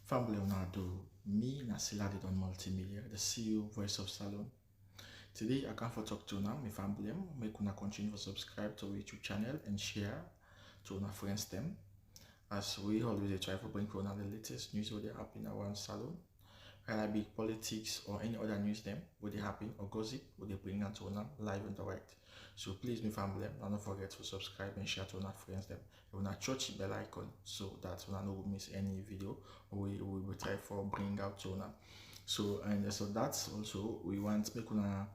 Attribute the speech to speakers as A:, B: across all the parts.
A: Family Leonardo, me Nasila did on multimedia, the CEO voice of Salon. Today I come for talk to now, my family, make una continue to subscribe to our YouTube channel and share to our friends them. As we always try to bring for the latest news what they happen around Salon, whether it be politics or any other news them what they happen or gossip what they bring out to una live and direct. So please, my family, don't forget to subscribe and share to our friends them. You wanna touch the bell icon so that you no miss any video we will try for bring out to una. So that's also we want make una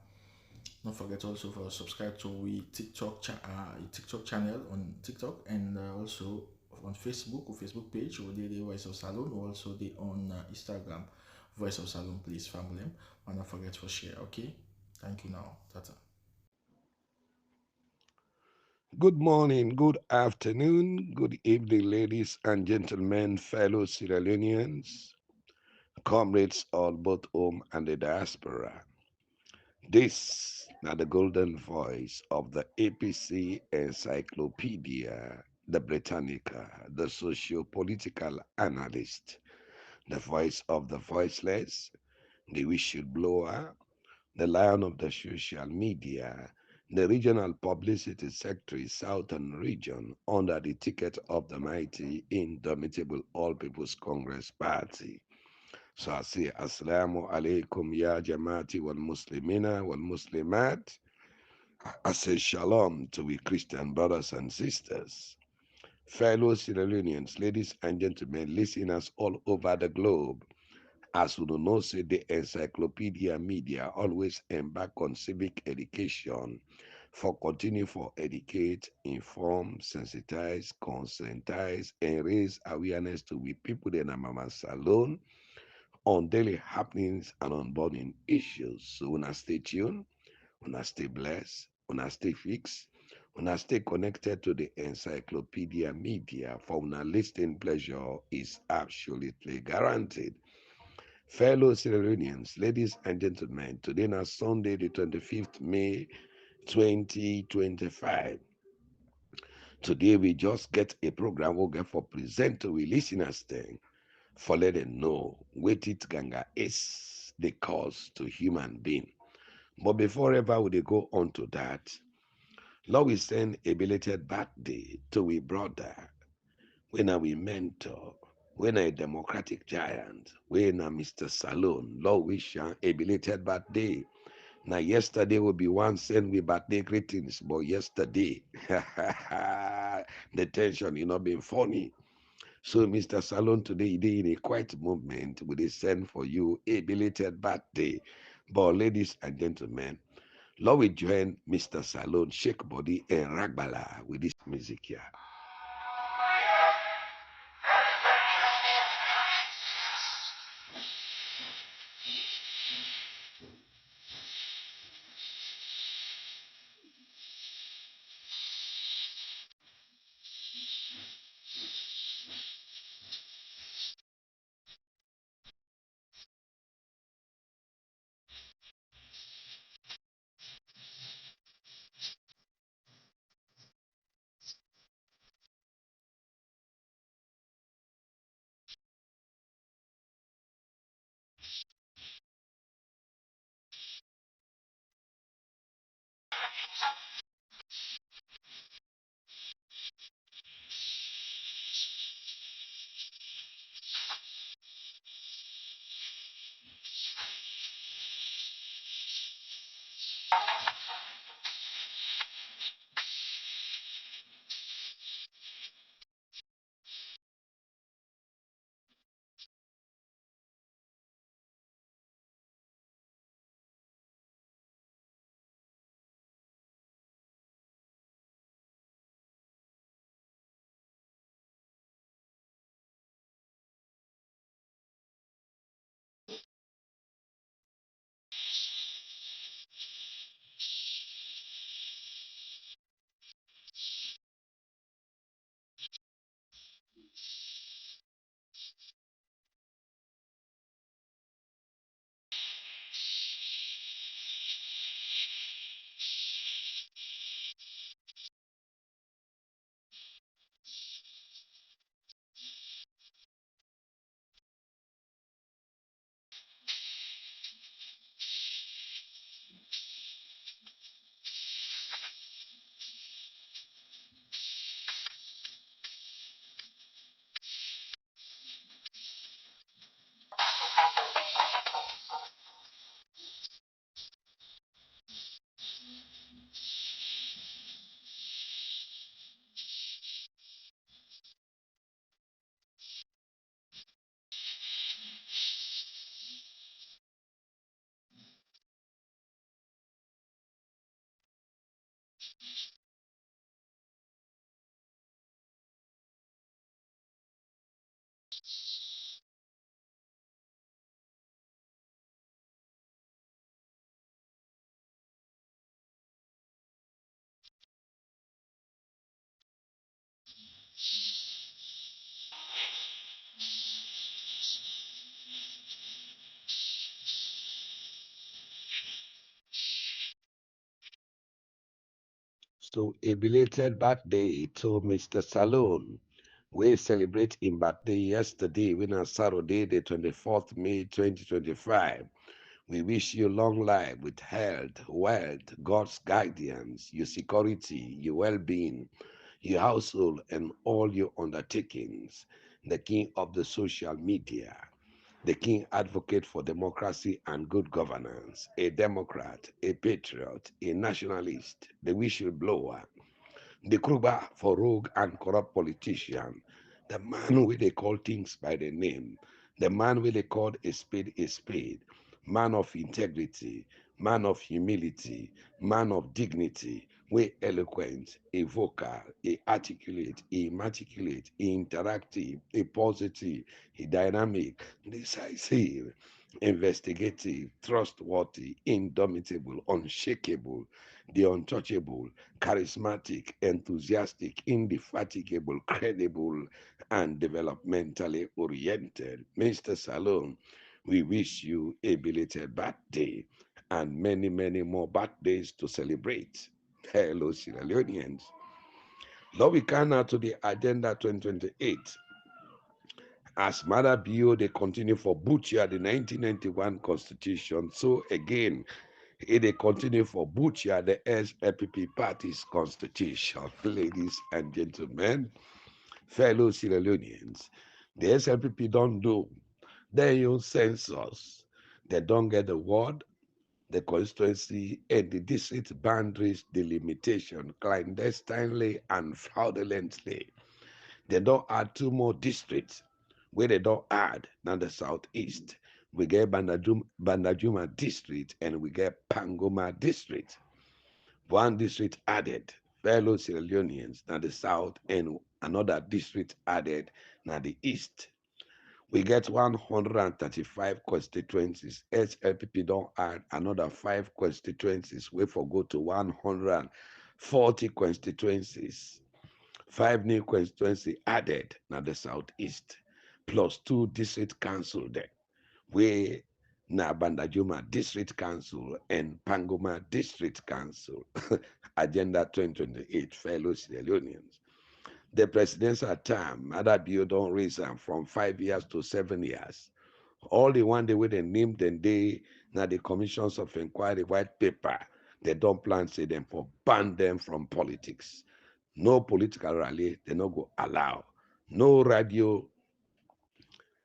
A: don't forget also for subscribe to we TikTok channel on TikTok and also on Facebook or Facebook page or the Voice of Salon or also the on Instagram Voice of Salon, please family and don't forget to share. Okay, thank you now, tata.
B: Good morning, good afternoon, good evening, ladies and gentlemen, fellow Sierra Leoneans, comrades all both home and the diaspora. This is the golden voice of the APC Encyclopedia, the Britannica, the socio-political analyst, the voice of the voiceless, the whistleblower, the lion of the social media, the regional publicity secretary, Southern Region, under the ticket of the mighty, indomitable All People's Congress Party. So I say, Assalamu alaikum ya Jamaati wal Muslimina wal Muslimat. I say, Shalom to we Christian brothers and sisters. Fellow Sierra Leoneans, ladies and gentlemen, listeners all over the globe. As we do not say, the encyclopedia media always embark on civic education for continue for educate, inform, sensitize, conscientize, and raise awareness to we people in Mama Salon on daily happenings and on burning issues. So when I stay tuned, when I stay blessed, when I stay fixed, when I stay connected to the encyclopedia media, for when I listening pleasure is absolutely guaranteed. Fellow Sierra Leoneans, ladies and gentlemen, today is Sunday, the 25th May 2025. Today we just get a program we'll get for present to we listeners thing for let them know what it ganga is the cause to human being. But before ever we go on to that, Lord we send a belated birthday to we brother, when are we mentor, when a democratic giant, when a Mr. Salon, Lord wish a belated birthday. Now yesterday will be one send we birthday greetings, but yesterday the tension you not being funny. So Mr. Salon today he in a quiet movement with a send for you a belated birthday. But ladies and gentlemen, Lord we join Mr. Salon shake body and ragbala with this music here. So a belated birthday to Mr. Salone. We celebrate him birthday yesterday, when on Saturday, the 24th May 2025. We wish you long life with health, wealth, God's guidance, your security, your well-being, your household, and all your undertakings. The king of the social media, the king advocate for democracy and good governance, a Democrat, a patriot, a nationalist, the whistleblower, the Kruger for rogue and corrupt politician, the man who they call things by the name, the man who they call a spade, man of integrity, man of humility, man of dignity, way eloquent, a vocal, a articulate, a immaculate, a interactive, a positive, a dynamic, decisive, investigative, trustworthy, indomitable, unshakable, the untouchable, charismatic, enthusiastic, indefatigable, credible, and developmentally oriented. Mr. Salone, we wish you a belated birthday and many, many more birthdays to celebrate. Hello, Sierra Leoneans. Now we come now to the Agenda 2028. As Mother Bio, they continue for butcher the 1991 Constitution. So again, they continue for butcher the SLPP party's constitution. Ladies and gentlemen, fellow Sierra Leoneans, the SLPP don't do their own census. They don't get the ward, the constituency, and the district boundaries delimitation clandestinely and fraudulently. They don't add two more districts where they don't add now the southeast. We get Bandajuma district and we get Pangoma district. One district added, fellow Sierra Leoneans, now the south, and another district added, now the east. We get 135 constituencies. SLPP don't add another 5 constituencies. We forgo to 140 constituencies. 5 new constituency added now the southeast, plus 2 district council there. We na Bandajuma District Council and Pangoma District Council. Agenda 2028, fellow Sierra Leoneans. The presidential term, Adabio don't raise them from 5 years to 7 years. All the one day with they named and they now the commissions of inquiry white paper, they don't plan say them for ban them from politics. No political rally, they no go allow. No radio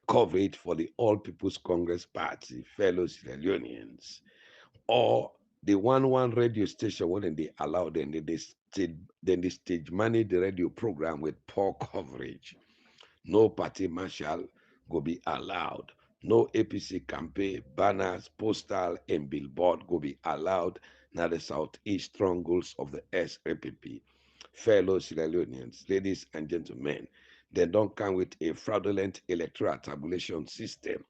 B: coverage for the All People's Congress Party, fellow Sierra Leoneans, or the one radio station when they allow them, then they stage manage the radio program with poor coverage. No party marshal go be allowed. No APC campaign, banners, postal, and billboard go be allowed now the southeast strongholds of the SAPP. Fellow Sierra Leoneans, ladies and gentlemen, they don't come with a fraudulent electoral tabulation system.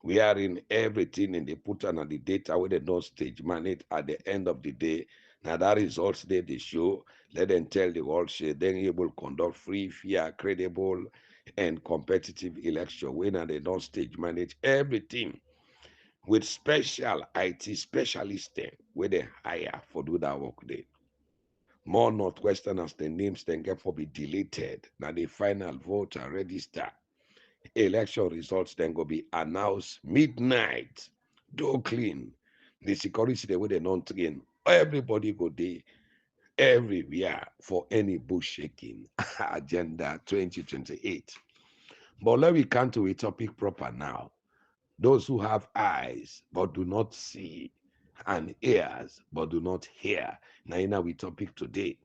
B: We are in everything and they put on the data where they don't stage manage at the end of the day. Now that results they show, let them tell the world share, then able to conduct free, fair, credible, and competitive election when they don't stage manage everything with special IT specialists where they hire for do that work there. More Northwesterners, the names then get for be deleted. Now the final vote are registered. Election results then go be announced midnight. Do clean. The security the way they don't train. Everybody go there everywhere for any bush shaking. Agenda 2028. But let me come to a topic proper now. Those who have eyes but do not see, and ears but do not hear. Now, in our topic today,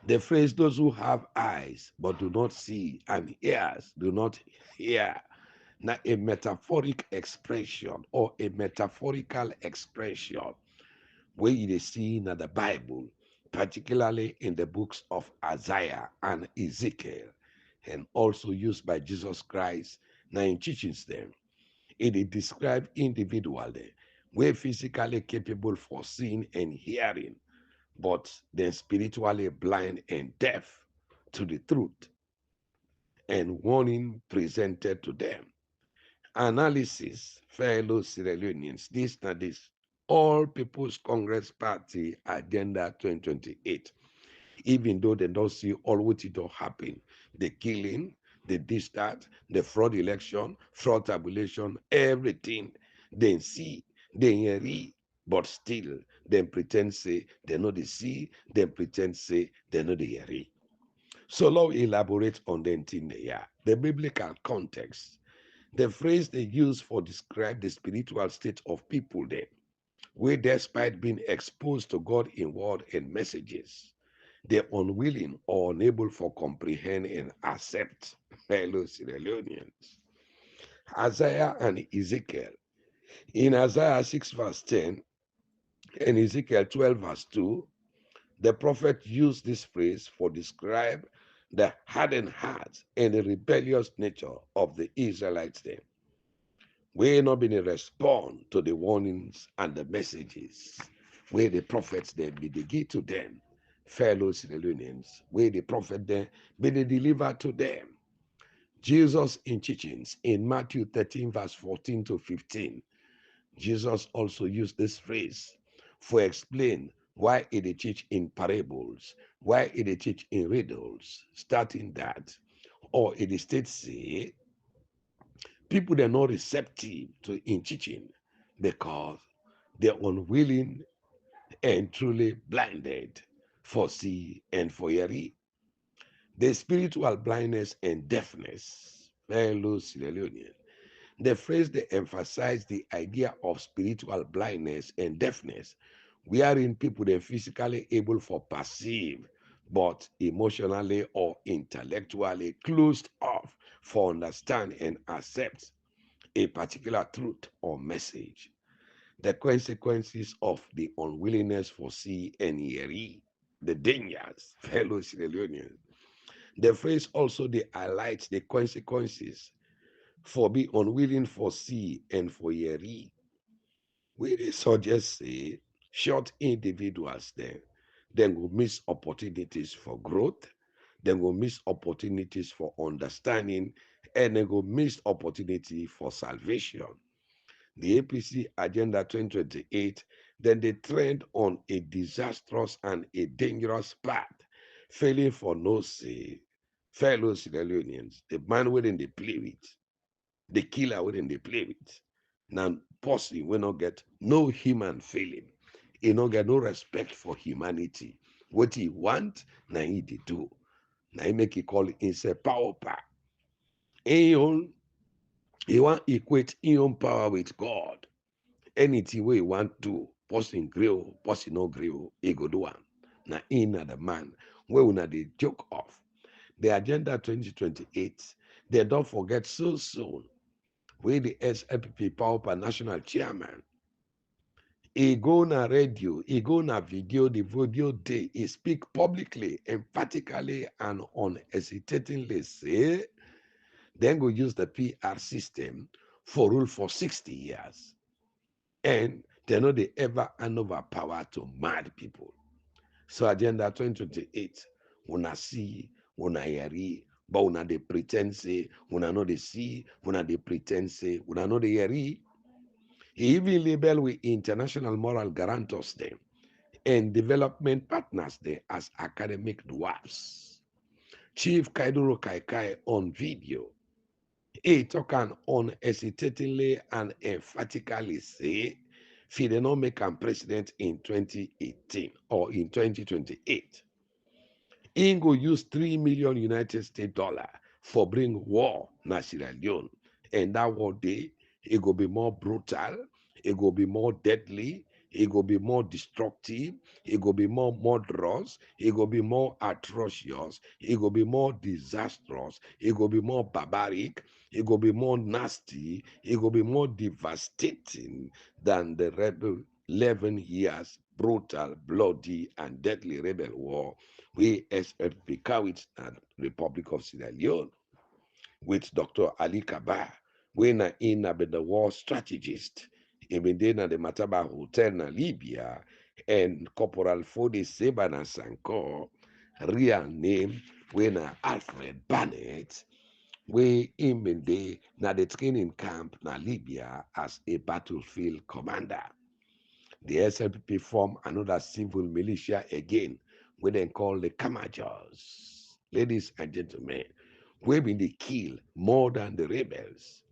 B: the phrase those who have eyes but do not see and ears do not hear. Now, a metaphoric expression or a metaphorical expression where you see in the Bible, particularly in the books of Isaiah and Ezekiel, and also used by Jesus Christ now in teachings them. It is described individually, where physically capable for seeing and hearing, but then spiritually blind and deaf to the truth and warning presented to them. Analysis, fellow Sierra Leoneans, this na this All People's Congress Party Agenda 2028, even though they don't see all what it all happen, the killing, the distance, the fraud election, fraud tabulation, everything, they see, they hear, but still, they pretend say they know the see, they pretend say they know the hear. So now elaborate on the thing here, the biblical context, the phrase they use for describe the spiritual state of people there, where despite being exposed to God in word and messages, they're unwilling or unable for comprehend and accept. Fellow Sierra Leoneans. Isaiah and Ezekiel. In Isaiah 6 verse 10 and Ezekiel 12 verse 2, the prophet used this phrase for describe the hardened heart and the rebellious nature of the Israelites then. We not been respond to the warnings and the messages where the prophets then be they give to them, fellow Sidonians, where the prophet then be they deliver to them. Jesus in teachings in Matthew 13 verse 14 to 15, Jesus also used this phrase for explain why he they teach in parables, why he they teach in riddles, starting that, or it is state say people they're not receptive to in teaching because they're unwilling and truly blinded for see and for hearing. The spiritual blindness and deafness, fellow Sierra Leonean. The phrase they emphasize the idea of spiritual blindness and deafness, wherein people they physically able for perceive, but emotionally or intellectually closed off for understand and accept a particular truth or message. The consequences of the unwillingness for see and hear, the dangers, fellow Sierra Leoneans. The phrase also they highlights the consequences for be unwilling for see and for hear. We they suggest say short individuals then will miss opportunities for growth, then will miss opportunities for understanding, and then will miss opportunity for salvation. The APC Agenda 2028, then they trend on a disastrous and a dangerous path, failing for no say, fellow Sierra Leoneans, the man within they play with, the killer within they play with. Now, person will not get no human feeling. He not get no respect for humanity. What he want, now he do. Now he make it call it a power pack. He want equate his own power with God. Anything we want to person grill, person no grill, he go do am. Na in na the man wey una dey joke of. The agenda 2028, they don't forget so soon. We the SLPP Power National Chairman. He go na radio, he go na video, the video day, he speak publicly, emphatically, and unhesitatingly say, then go use the PR system for rule for 60 years. And they know they ever hand over power to mad people. So Agenda 2028, una see, una hear, but una they pretend say, una know they see, una they pretend say, una know they hear. He even label with international moral guarantors them and development partners there as academic dwarfs. Chief Kaiduro Kaikai on video, he talk an unhesitatingly and emphatically say, if he did not make him president in 2018 or in 2028, he go use 3 million United States dollar for bring war na Sierra Leone. And that war day, it go be more brutal, it go be more deadly, it go be more destructive, it go be more murderous, it go be more atrocious, it go be more disastrous, it go be more barbaric, it go be more nasty, it go be more devastating than the rebel 11 years brutal, bloody, and deadly rebel war we SFP carried at Republic of Sierra Leone with Dr. Ali Kaba, we na in na be the war strategist. Even then na the Mataba Hotel na Libya and Corporal Fode Sebana Sanko, real name, we na Alfred Barnett, we in na the training camp na Libya as a battlefield commander. The SLPP form another civil militia again, wey dem call the Kamajas. Ladies and gentlemen, wey been dey kill more than the rebels.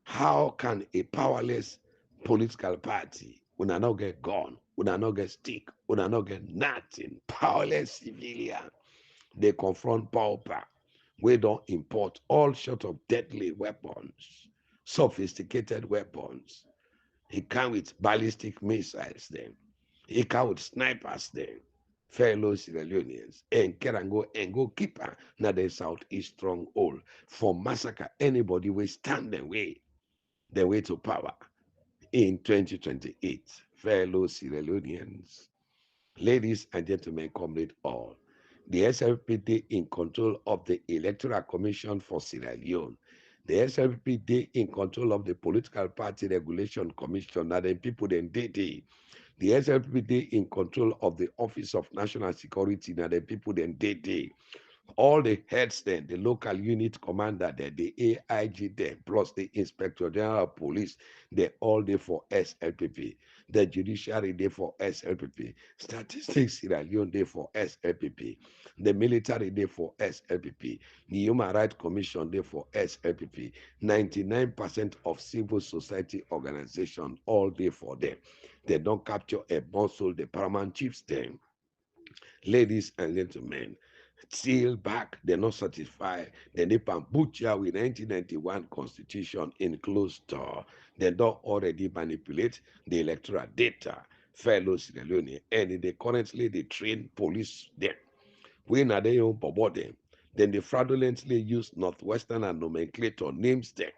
B: How can a powerless political party, una no get gun, una no get stick, una no get nothing, powerless civilian, dey confront pauper wey don import all sorts of deadly weapons, sophisticated weapons. He come with ballistic missiles then. He come with snipers then. Fellow Sierra Leoneans, and Kerango and go keep her na the southeast stronghold for massacre anybody wey stand the way to power in 2028. Fellow Sierra Leoneans, ladies and gentlemen, comrade all. The SLPD in control of the Electoral Commission for Sierra Leone. The SLPD in control of the Political Party Regulation Commission. Now the people then did it. The SLPD in control of the Office of National Security. Now the people then did it. All the heads then, the local unit commander there, the AIG there, plus the Inspector General of Police, they all there for SLPP. The judiciary there for SLPP. Statistics Sierra Leone there for SLPP. The military there for SLPP. The Human Rights Commission there for SLPP. 99% of civil society organizations all there for them. They don't capture a muscle, the paramount chiefs then. Ladies and gentlemen, still back, they're not satisfied. Then they butcher with 1991 constitution in closed door. They don't already manipulate the electoral data, fellow Sierra Leone, and they currently they train police them. When are they on board them? Then they fraudulently use Northwestern and nomenclator names them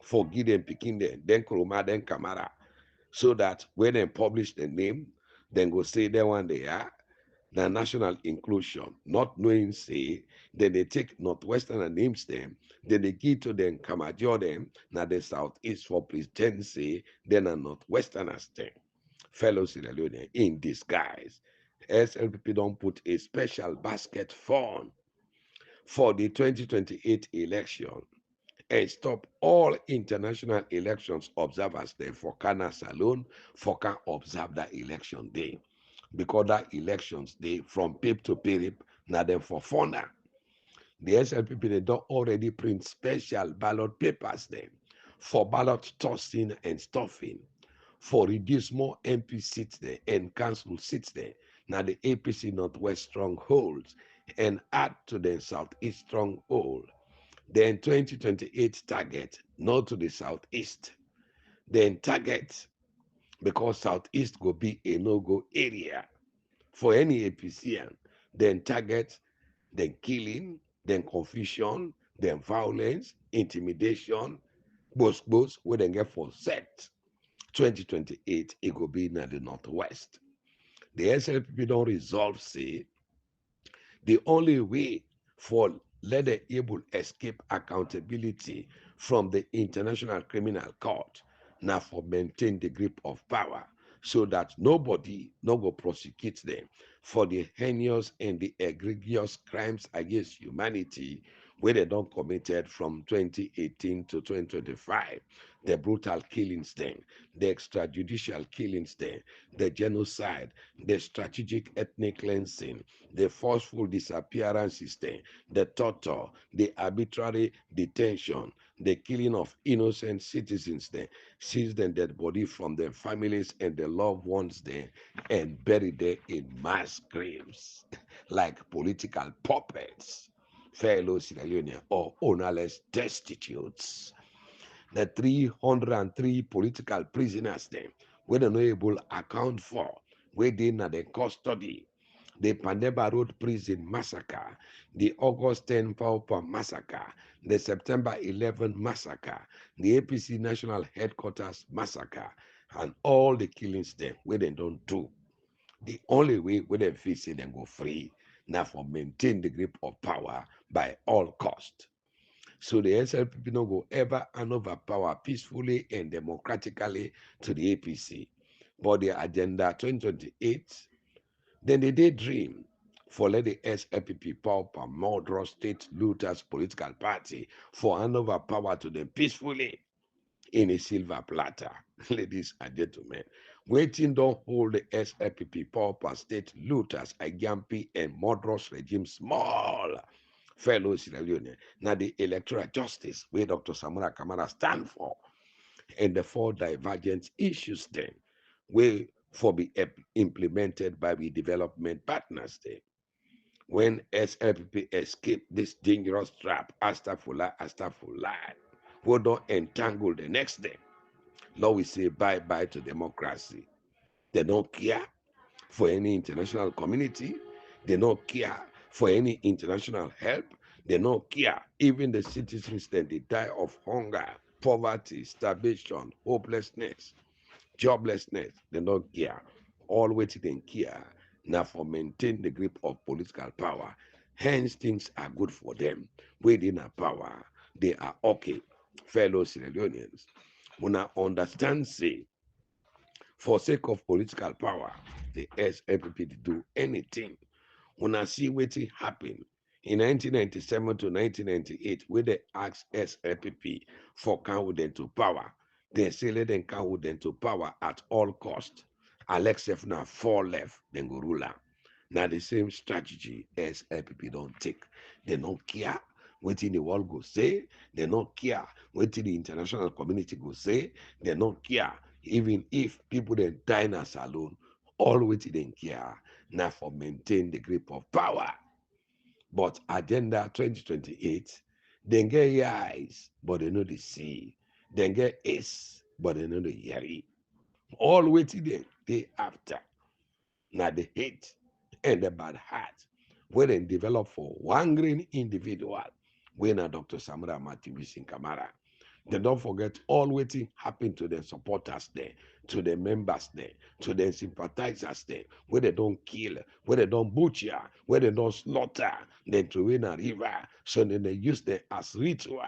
B: for Gideon picking them, then Kuruma, then Kamara, so that when they publish the name, then go say that one they are the national inclusion, not knowing say, then they take Northwestern and names them, then they give to them Kamajo them, now the Southeast for presidency, then a Northwesterners them. Fellow Sierra Leone in disguise. SLPP don't put a special basket fund for the 2028 election and stop all international elections observers then for Kana Salon for can observe that election day. Because that elections day from pip to pip, now them for funda. The SLPP they don't already print special ballot papers then for ballot tossing and stuffing, for reduce more MP seats there and council seats there. Now the APC Northwest strongholds and add to the Southeast stronghold. Then 2028 target, not to the Southeast. Then target, because Southeast go be a no-go area for any APCN, then target, then killing, then confusion, then violence, intimidation, both where they get for set. 2028, it will be in the Northwest. The SLPP don't resolve, say, the only way for let the able escape accountability from the International Criminal Court now for maintain the grip of power so that nobody no go prosecute them for the heinous and the egregious crimes against humanity where they don't committed from 2018 to 2025, the brutal killings then, the extrajudicial killings then, the genocide, the strategic ethnic cleansing, the forceful disappearances then, the torture, the arbitrary detention, the killing of innocent citizens then, seize their dead body from their families and their loved ones there, and bury them in mass graves like political puppets, fellow Sierra Leone or ownerless destitutes. The 303 political prisoners then, where they no able account for, where they na the custody, the Pandeba Road Prison Massacre, the August 10 Pauper Massacre, the September 11 Massacre, the APC National Headquarters Massacre, and all the killings them where they don't do. The only way where they feel say them go free now for maintain the grip of power by all cost. So the SLPP no go ever hand over power peacefully and democratically to the APC. But the agenda 2028, then they did dream for let the SLPP pauper murderous state looters political party for hand over power to them peacefully in a silver platter. Ladies and gentlemen, waiting don't hold the SLPP pauper state looters, Agyampi, and murderous regime small. Fellow Sierra Leone, now the electoral justice where Dr. Samura Kamara stand for, and the four divergent issues then, will for be implemented by the development partners then. When SLPP escape this dangerous trap, Astafula, who don't entangle the next day. Lord, we say bye-bye to democracy. They don't care for any international community. They don't care for any international help. They don't care. Even the citizens, then they die of hunger, poverty, starvation, hopelessness, joblessness. They don't care. All waiting and care now for maintain the grip of political power. Hence, things are good for them. Within a power, they are okay. Fellow Sierra Leoneans, when I understand, say, for sake of political power, the SLPP do anything. When I see what happen in 1997 to 1998, where they asked SLPP for Kawuden to power, they say let them Kawuden to power at all cost. Alex Efna fall left, then go ruler. Now the same strategy SLPP don't take. They don't care what in the world go say. They don't care what the international community go say. They don't care even if people then die in a saloon. All what they care now for maintain the grip of power. But Agenda 2028, they get eyes, but they know the see. They get ace, but they know the hear. All waiting they after. Now the hate and the bad heart, when they develop for one green individual, when a Dr. Samura Matthew in Kamara. They don't forget all waiting happened to the supporters there, to the members there, to the sympathizers there, where they don't kill, where they don't butcher, where they don't slaughter, then to win a river, so then they use them as ritual.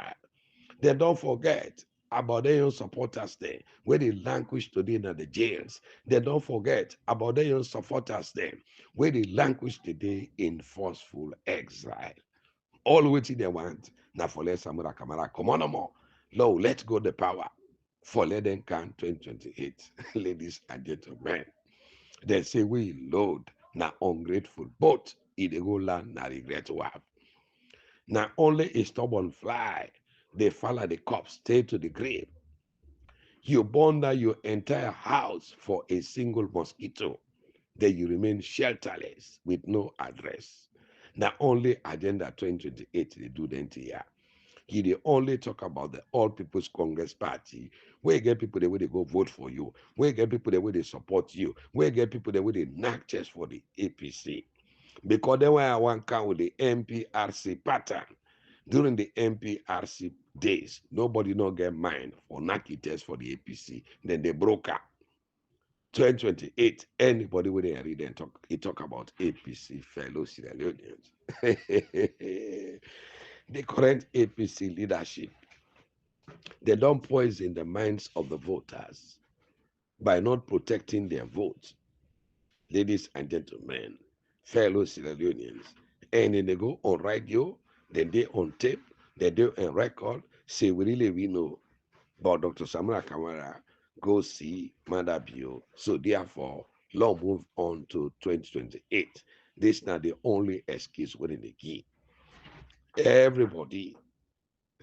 B: They don't forget about their own supporters there, where they languish today in the jails. They don't forget about their own supporters there, where they languish today in forceful exile. All waiting they want, now for let Samura Kamara come on no more. Lord, let go the power for let them can 2028. Ladies and gentlemen, they say we load now ungrateful, but it go land na regret to have. Now only a stubborn fly, they follow the cops, stay to the grave. You burn down your entire house for a single mosquito. Then you remain shelterless with no address. Now only Agenda 2028 they do the entire. He dey only talk about the All People's Congress Party, where you get people the way they go vote for you, where you get people the way they support you, where you get people the way they knock chest for the APC. Because then when I want count with the MPRC pattern, during the MPRC days, nobody no get mind for knocking test for the APC. Then they broke up. 2028, anybody with they read and talk, he talk about APC fellow Sierra Leoneans. The current APC leadership, they don't poison the minds of the voters by not protecting their votes. Ladies and gentlemen, fellow Sierra Leoneans, and then they go on radio, then they on tape, they do on record, say we know about Dr. Samura Kamara, go see Madabio. So therefore, long move on to 2028. This is not the only excuse within the key. Everybody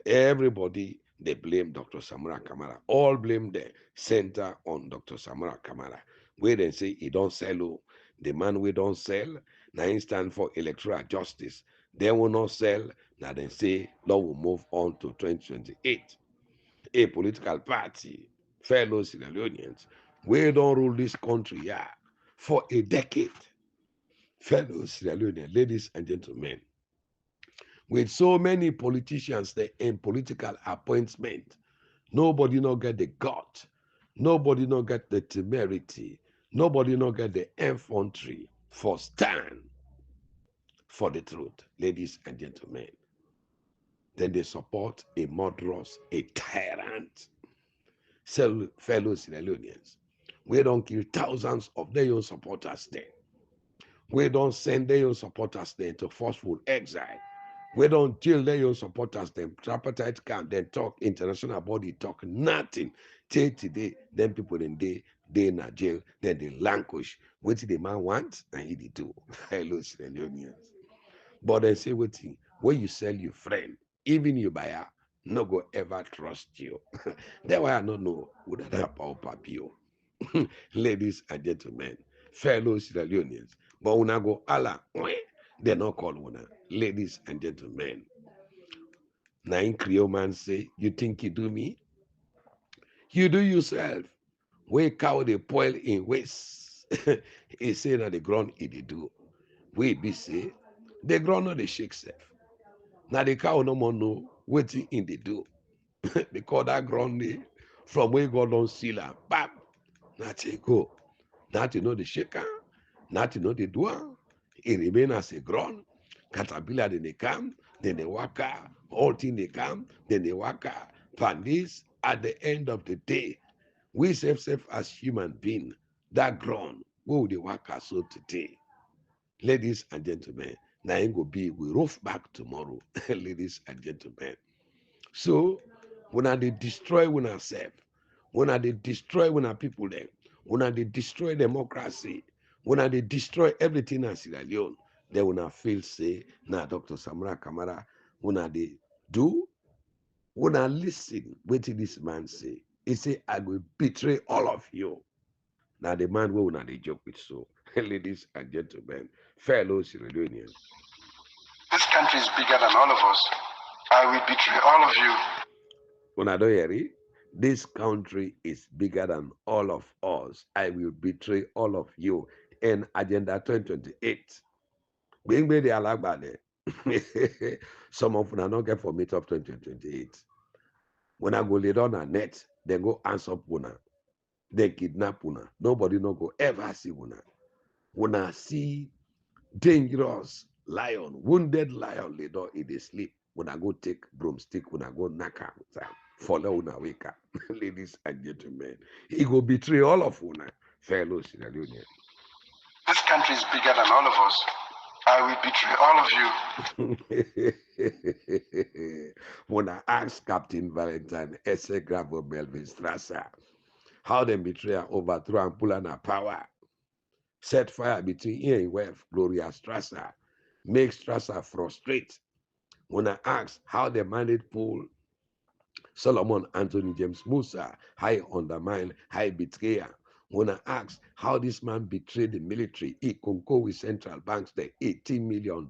B: they blame Dr. Samura Kamara. All blame the center on Dr. Samura Kamara. Where they say he don't sell, the man we don't sell, now he stand for electoral justice. They will not sell, now they say law will move on to 2028. A political party, fellow Sierra Leoneans, we don't rule this country for a decade. Fellow Sierra Leoneans, ladies and gentlemen, with so many politicians there in political appointment, nobody not get the gut, nobody not get the temerity, nobody not get the infantry for stand for the truth, ladies and gentlemen. Then they support a murderous, a tyrant. Fellow Sierra Leoneans, we don't kill thousands of their own supporters there. We don't send their own supporters there into forceful exile. We don't till they your supporters them tripartite camp, then talk international body talk nothing. Till today, then people in they in a jail, then they languish. What the man want and he do. Hello, Sierra Leoneans. But they say what thing when you sell your friend, even your buyer, no go ever trust you. That's why I don't know what that about papio. Ladies and gentlemen, fellow Sierra Leoneans. But when I go Allah, they not call una. Ladies and gentlemen. Nine Creole man say, you think you do me? You do yourself. We cow the poil in waste. He say that the ground it dey do. We be say, the ground no dey shake self. Now the cow no more know wetin in dey do. Because that ground dey from where God don seal am, bam, na take go. Not you know the shaker, not you know the do. It remain as a ground. Caterpillar then they come, then they waka, all thing they come, then they waka. But this at the end of the day, we self as human being, that ground, we will the waka so today. Ladies and gentlemen, now ain't go be we rough back tomorrow, ladies and gentlemen. So when they destroy when ourselves, when they destroy when our people there, when they destroy democracy, when they destroy everything in Sierra Leone, then when I feel say, now Dr. Samura Kamara, when they do, when I listen, what did this man say? He say, I will betray all of you. Now the man will not joke with so. Ladies and gentlemen, fellow Sierra Leoneans.
C: This country is bigger than all of us. I will betray all of you.
B: When I don't hear it, this country is bigger than all of us. I will betray all of you. In Agenda 2028. Being made the alagbade. Some of them are not get for meet of 2028. When I go lay down a net, they go answer Puna. They kidnap Puna. Nobody no go ever see Puna. When I see dangerous lion, wounded lion lay down in the sleep, when I go take broomstick, when I go knock am, follow una wake up. Ladies and gentlemen, he go betray all of una, fellow Sierra Leoneans.
C: This country is bigger than all of us. I will betray all
B: of you. When I asked Captain Valentine Esse Gravo Melvin Strasser how them betrayer overthrow and pull on a power, set fire between he and wife Gloria Strasser, make Strasser frustrate. When I asked how they managed pull Solomon Anthony James Musa, high undermine, high betrayer. When I asked how this man betrayed the military, he could go with central banks, the $18 million,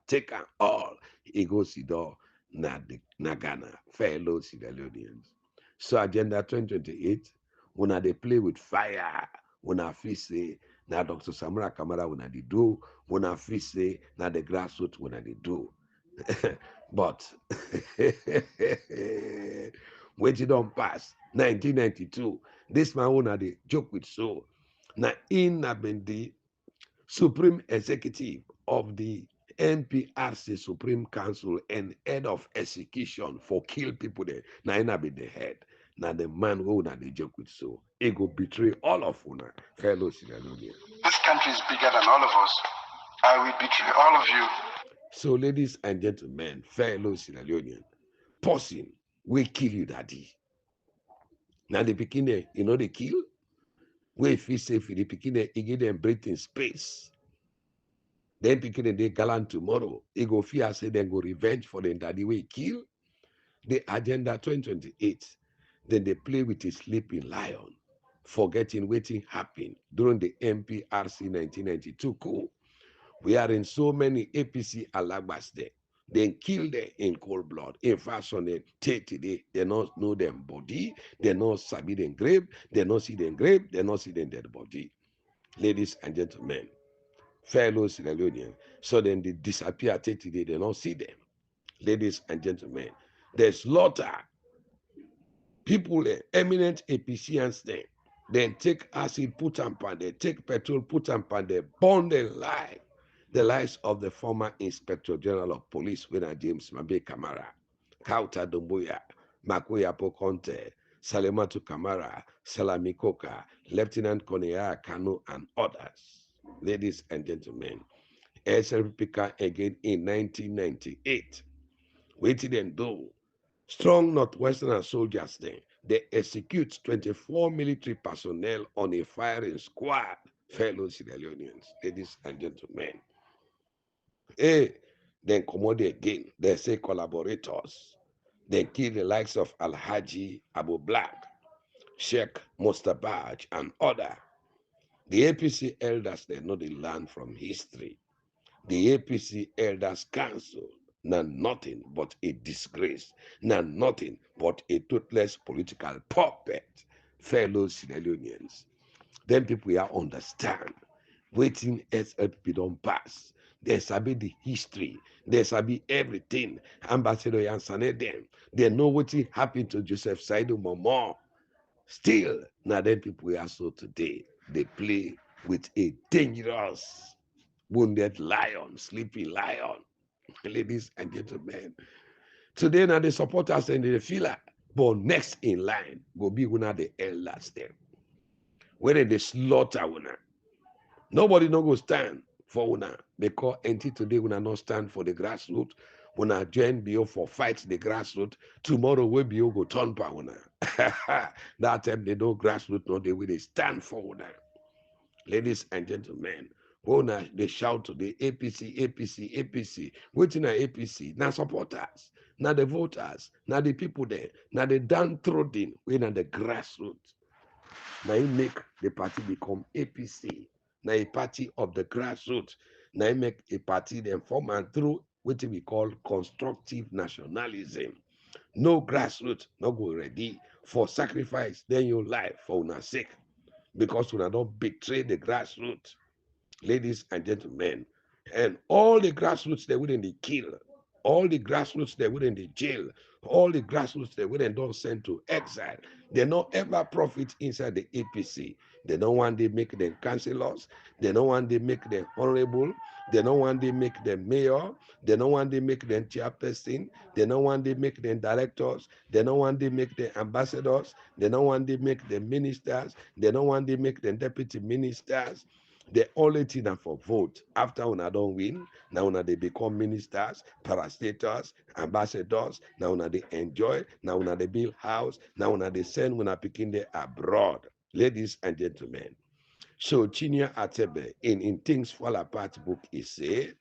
B: take am all. He goes to door, na Ghana, fellow Sierra Leoneans. So Agenda 2028, when they play with fire, when I feel say, na Dr. Samura Kamara when they do, when I feel say, na the grassroots when they do. But when you don't pass 1992, this man wanna the joke with so. Now in the Supreme Executive of the NPRC Supreme Council and head of execution for kill people there. Now in be the head. Now the man who na the joke with so. He go betray all of una fellow Sierra Leoneans.
C: This country is bigger than all of us. I will betray all of you.
B: So, ladies and gentlemen, fellow Sierra Leonean, person will kill you daddy. Now the beginning, you know the kill? Where if he say for the beginning, he give them breathing space. Then beginning they gallant tomorrow. He go fear say then go revenge for the daddy way kill. The agenda 2028. Then they play with a sleeping lion, forgetting waiting happened during the MPRC 1992 coup. We are in so many APC alagbas there. They kill them in cold blood. In fashion, today, they not know them body, they not sabi them grave, they not see them grave, they not see them dead body. Ladies and gentlemen, fellow Sierra Leoneans, so then they disappear today, they don't see them. Ladies and gentlemen, there's slaughter. People, eminent APCians there, then take acid, put them pan, they take petrol, put them pan, they burn them alive. The lives of the former Inspector General of Police, Winner James Mabe Kamara, Kauta Domboya, Makoya Pokonte, Salematu Kamara, Salami Koka, Lieutenant Konea Kano, and others. Ladies and gentlemen, SLPK again in 1998. Wetin dem do? Strong Northwestern soldiers then, they execute 24 military personnel on a firing squad, fellow Sierra Leoneans, ladies and gentlemen. Hey, then commode again, they say collaborators. They kill the likes of Alhaji Abu Black, Sheikh Mustabaj, and other. The APC elders, they know they learn from history. The APC Elders Council, now nothing but a disgrace, now nothing but a toothless political puppet, fellow Sierra Leoneans. Then people here understand, waiting SLP don't pass. They sabi the history, they sabi everything. Ambassador Yansane them, they know what happened to Joseph Saidu Momo. Still, now then people here so today, they play with a dangerous wounded lion, sleeping lion. Ladies and gentlemen, today now the supporters and the filler, but next in line go be one of the elders them. When they slaughter una, nobody no go stand for una because until today una not stand for the grassroots. Una join BO for fight the grassroots. Tomorrow we BO go turn pa una. That time they don't grassroots, no, they will stand for una. Ladies and gentlemen, when they shout to the APC, APC, APC, waiting at APC, now supporters, now the voters, now the people there, now the downtrodden, when at the grassroots. Now you make the party become APC, now a party of the grassroots. Now you make a party then form and through what we call constructive nationalism. No grassroots, no go ready for sacrifice, then your life for una sake. Because we don't betray the grassroots, ladies and gentlemen. And all the grassroots they wouldn't they kill, all the grassroots they wouldn't they jail, all the grassroots they wouldn't don't send to exile. They don't ever profit inside the APC. They don't want they make them councillors, they don't want they make them honorable, they don't want they make them mayor, they don't want they make them chairperson, they don't want they make them directors, they don't want they make them ambassadors, they don't want they make them ministers, they don't want they make them deputy ministers. The only thing that for vote after una don't win, now una they become ministers, parastators, ambassadors, now una they enjoy, now una they build house, now una they send una picking there abroad. Ladies and gentlemen. So Chinya Atebe in Things Fall Apart book is said,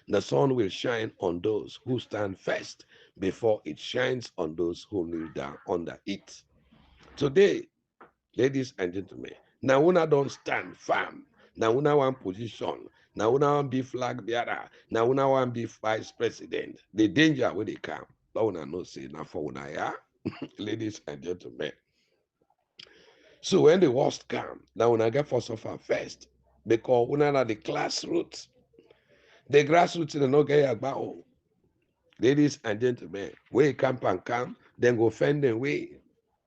B: the sun will shine on those who stand first before it shines on those who kneel down under it. Today, ladies and gentlemen, now una don't stand firm. Now una one position. Now una one be flag bearer. Now una one be vice president. The danger where they come. Now una no say now for una ya, ladies and gentlemen. So when the worst come, now una get for suffer first because una na the grassroots. The grassroots they no get about. Ladies and gentlemen, we camp and come, then go fend them way.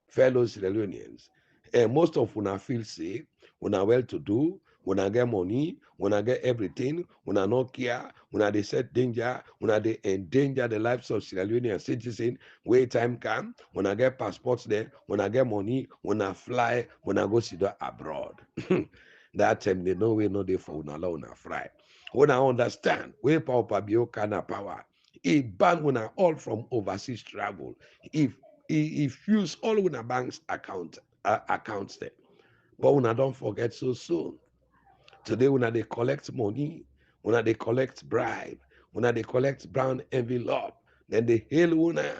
B: Fellow Sierra Leoneans, and most of una feel safe, una well to do, una get money, una get everything, una no care, una they set danger, una they endanger the lives of Sierra Leonean citizens. Where time come, una get passports there, una get money, una fly, una go see the abroad. That time they know we know they for una allow una fly. When I understand, we power bio kana power. It ban una all from overseas travel. If use all una bank's accounts there. But una don't forget so soon. Today una they collect money, una they collect bribe, una they collect brown envelope, then they hail una.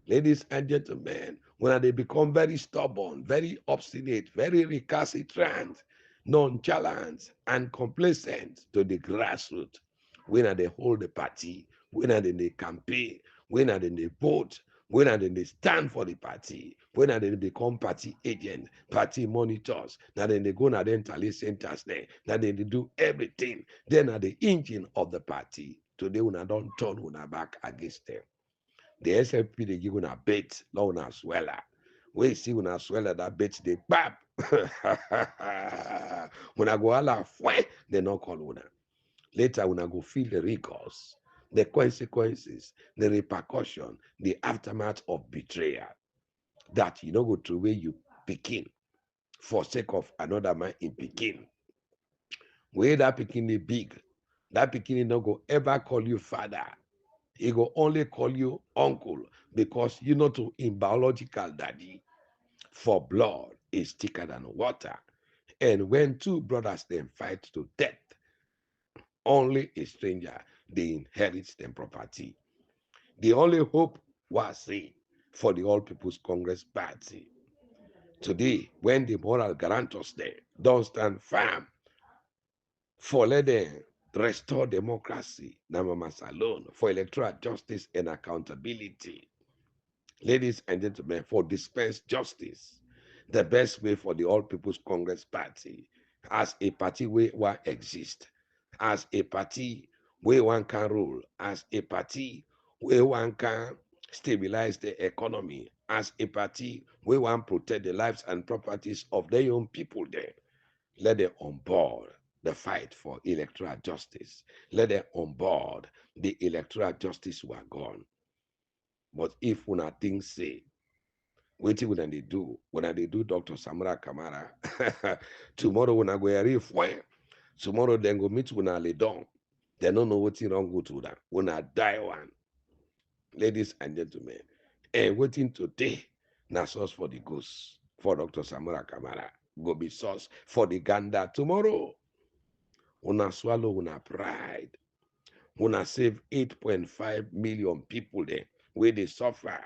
B: Ladies and gentlemen, when they become very stubborn, very obstinate, very recalcitrant, nonchalant, and complacent to the grassroots, when they hold the party, when they campaign, when they vote, when they stand for the party, when they become party agents, party monitors, now then they go now then tally centers there, now then they do everything. Then are the engine of the party. Today when I don't turn una back against them. The SFP they give una bet, now una swella. We see una swella that bet they bap. When I go alla fwe, they not call una. Later when I go feel the rigors, the consequences, the repercussion, the aftermath of betrayal. That you know go to where you begin for sake of another man in begin. Where that begin the big, That pikin no go ever call you father. He go only call you uncle because you know to in biological daddy. For blood is thicker than water. And when two brothers then fight to death, only a stranger they inherit them property. The only hope was for the All People's Congress Party. Today, when the moral guarantors there don't stand firm for let them restore democracy, Namamas alone, for electoral justice and accountability. Ladies and gentlemen, for dispense justice, the best way for the All People's Congress Party, as a party where one exist, as a party where one can rule, as a party where one can stabilize the economy, as a party where one protect the lives and properties of their own people there. Let them on board the fight for electoral justice. Let them on board the electoral justice were gone. But if una think say, wetin una dey do, una dey do Dr. Samura Kamara, tomorrow una go hear fire. Tomorrow dem go meet una lay down. They don't know wetin wrong with una. Una die one. Ladies and gentlemen, and waiting today, na source for the ghost for Dr. Samura Kamara. Go be source for the Ganda tomorrow. Una swallow una pride. Una save 8.5 million people there where they suffer.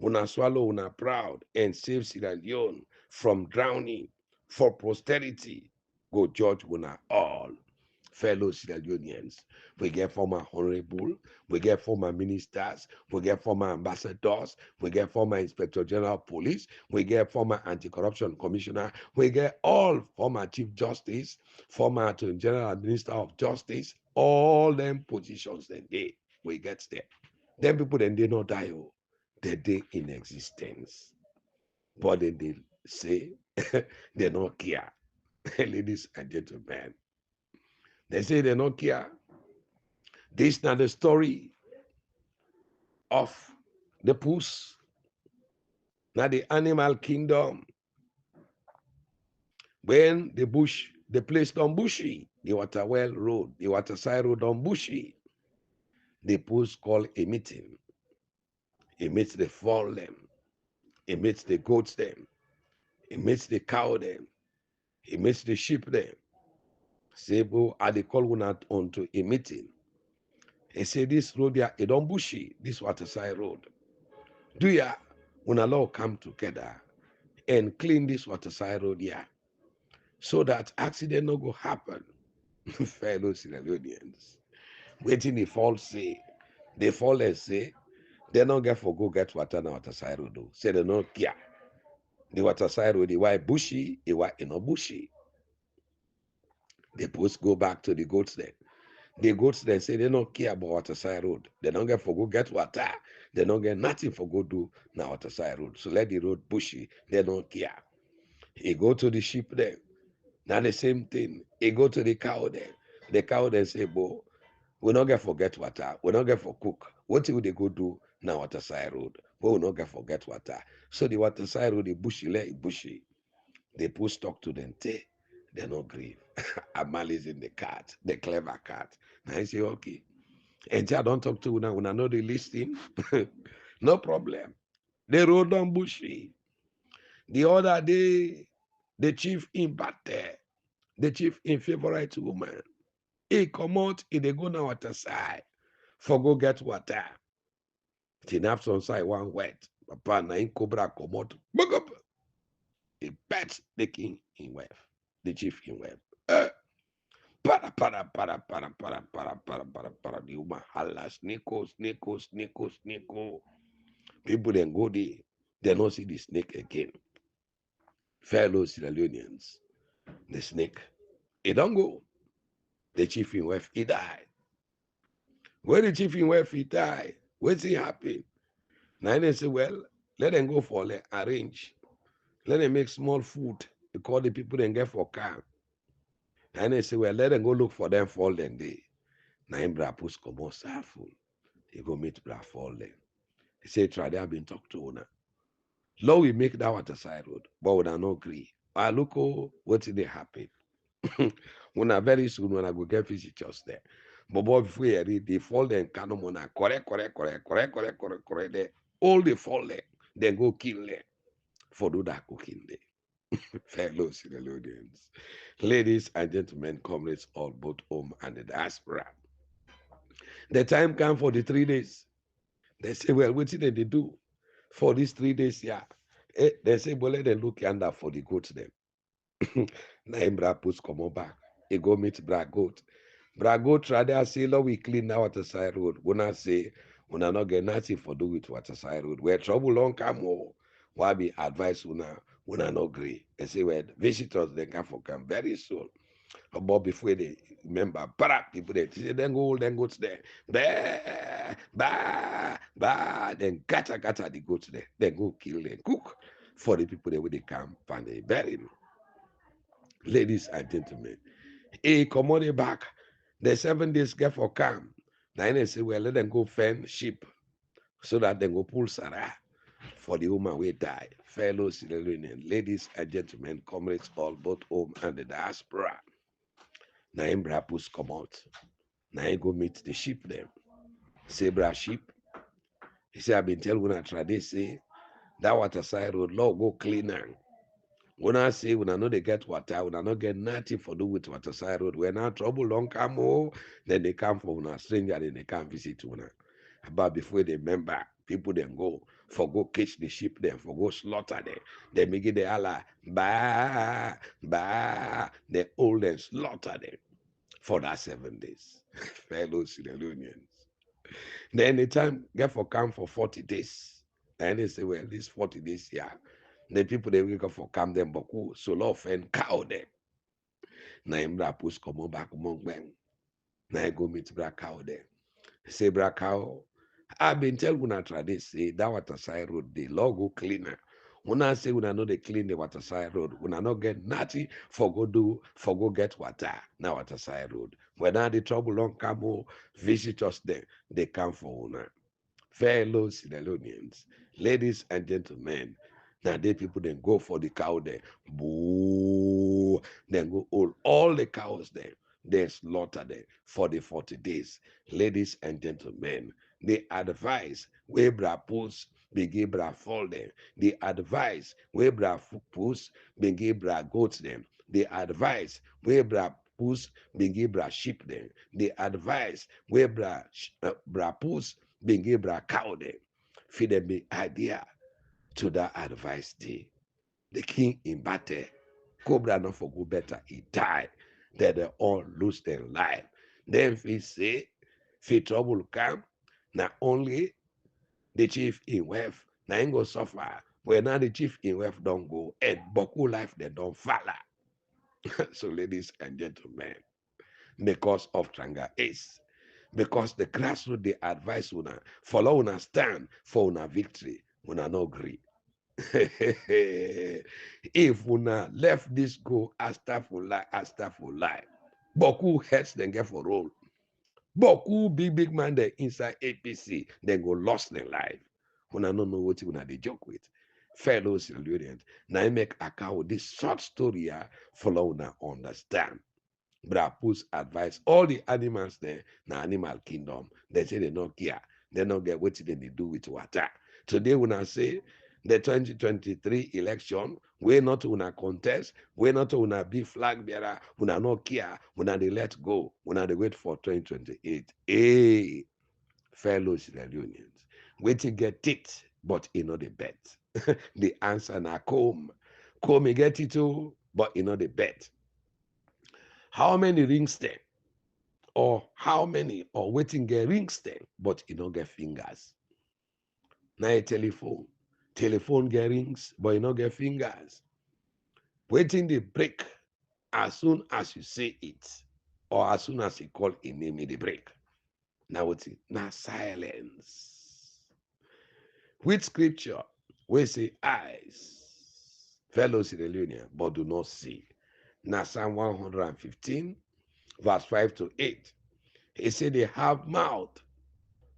B: Una swallow una proud and save Sierra Leone from drowning for posterity. Go judge una all. Fellow Sierra Leoneans. We get former honorable, we get former ministers, we get former ambassadors, we get former inspector general of police, we get former anti-corruption commissioner, we get all former chief justice, former attorney general minister of justice, all them positions that we get there. Them people then they not die, they in existence. But then they say they not care. Ladies and gentlemen. They say they don't care. This is not the story of the puss, not the animal kingdom. When the bush, the place done bushy, the water well road, the water side road done bushy, the puss call a meeting. It meets the fall them, it meets the goats them, it meets the cow them, it meets the sheep them. Say, bo, I they call one out onto a meeting. They say this road here, it don't bushy, this water side road. Do ya when all come together and clean this waterside road here so that accident no go happen? Fellow Sierra Leoneans, waiting the fall say, they fall and say, they don't get for go get water na waterside road. Though. Say they don't care. The waterside road, the white bushy, the white no bushy. They post go back to the goats then. The goats then say they don't care about waterside road. They don't get for go get water. They don't get nothing for go do na waterside road. So let the road bushy. They don't care. He go to the sheep there. Now the same thing. He go to the cow there. The cow then say, bo, we not get forget water. We not get for cook. What will they go do now waterside road? We not get forget water. So the waterside road, the bushy, let bushy. They put stock to them. They no grieve. Amal is in the cat, the clever cat. Now I say, okay. And I don't talk to una, una know the listing. No problem. The road on bushy. The other day, the chief in battle, the chief in favorite woman. He come out, he dey go now water side for go get water. He nap some side one wet. Papa na in cobra come out. He pet the king in wife, the chief in wife. Para. The woman holla, snake. People then go there, they don't see the snake again. Fellow Sierra Leoneans, the snake, he don't go. The chief in wife, he died. When the chief in wife, he died, what's he happen? Now they say, well, let them go for arrange. Let them make small food. They call the people then get for car. And they say, well, let them go look for them fall then day. Now in bra push come on full. He go meet bra fall then. He say, try they have been talked to owner. Law we make that water side road, but we don't agree. I look what did they happen. When I very soon when I go get visitors there. Bobo before they fall then canomona correct. They all they fall there. Then go kill them for do that cooking there. Fellow Sierra Leoneans, ladies and gentlemen, comrades all both home and the diaspora. The time come for the 3 days. They say, well, what did they do for these 3 days? Yeah. They say, well, let them look yonder for the goats them. Na him bra push come on back. He go meet bra goat. Bra goat rather say, Lord, we clean now Waterside Road. Una say, una not get nothing for do with Waterside Road. Where trouble long come more. Why be advice una not agree? They say, well, visitors they come for come very soon. But before they remember, para people they say, then go to there. Bah, then gata the goats there. Then go kill them, cook for the people that when they come and they bury them. Ladies and gentlemen, he commodity back. The 7 days get for calm. Then they say, well, let them go fend sheep so that they go pull Sarah for the woman we die. Fellow Sierra Leonean, ladies and gentlemen, comrades all both home and the diaspora. Now him brapus come out. Now he go meet the sheep them. Zebra sheep. He say, I've been telling when I try this, say, that Waterside Road, Lord, go clean her. When I say when I know they get water, when I not get nothing for do with Waterside Road, when I trouble don't come, then they come for a stranger, then they come visit una. But before they remember, people then go for go catch the sheep them, for go slaughter them. They make it the Allah, bah, the old and slaughter them for that 7 days. Fellow Sierra Leoneans. Then the time get for come for 40 days. And they say, well, this 40 days here. The people they wake up for come them boku so love and cow them. Na him bra push come back among them. Na I go meet bra cow them. Say bra cow. I've been telling una try this say that Waterside Road the logo cleaner. When I say when I know they clean the Waterside Road, when I not get nothing for go get water now Waterside Road. When I the trouble long come visitors there, they come for una. Fellow Sidalonians, ladies and gentlemen, now they people then go for the cow there. Boo, then go all the cows there. They slaughter them for the 40 days. Ladies and gentlemen, the advice we bra puss begin bra fall them. The advice we bra puss begin bra goats them. The advice we bra puss begin bra sheep them. The advice we bra puss begin bra cow them. Feed them the idea to that advice day. The king in battle, Cobra not for go better, he died. Then they all lose their life. Then we say, if trouble come, not only the chief in wealth, now ain't go suffer. When now the chief in wealth don't go, and Boku life they don't follow. So, ladies and gentlemen, because of Tranga Ace, because the grassroots they advise una, follow una stand for una victory, una no agree. If una left this go after for life, Boku heads then get for roll. Boku big man there inside APC then go lost their life. Una no know what una they joke with. Fellow Silurians, now I make account this short story follow una understand. Brapus advise all the animals there, na animal kingdom. They say they not care. They not get what they do with water. Today when I say the 2023 election, we not una contest, we not una be flag bearer, una not care, una they let go, una they wait for 2028. Hey, fellow Sierra Leoneans, waiting get it, but you know the bet. The answer na come. Come get it too, but you know the bet. How many rings there? Or how many or waiting get rings there, but you don't get fingers. Now a telephone. Telephone get rings, but you don't get fingers. Waiting the break as soon as you say it, or as soon as you call a name in the break. Now what's it? Now silence. With scripture, we say eyes, fellow Sierra Leonean, but do not see. Now Psalm 115, verse 5 to 8. He said they have mouth,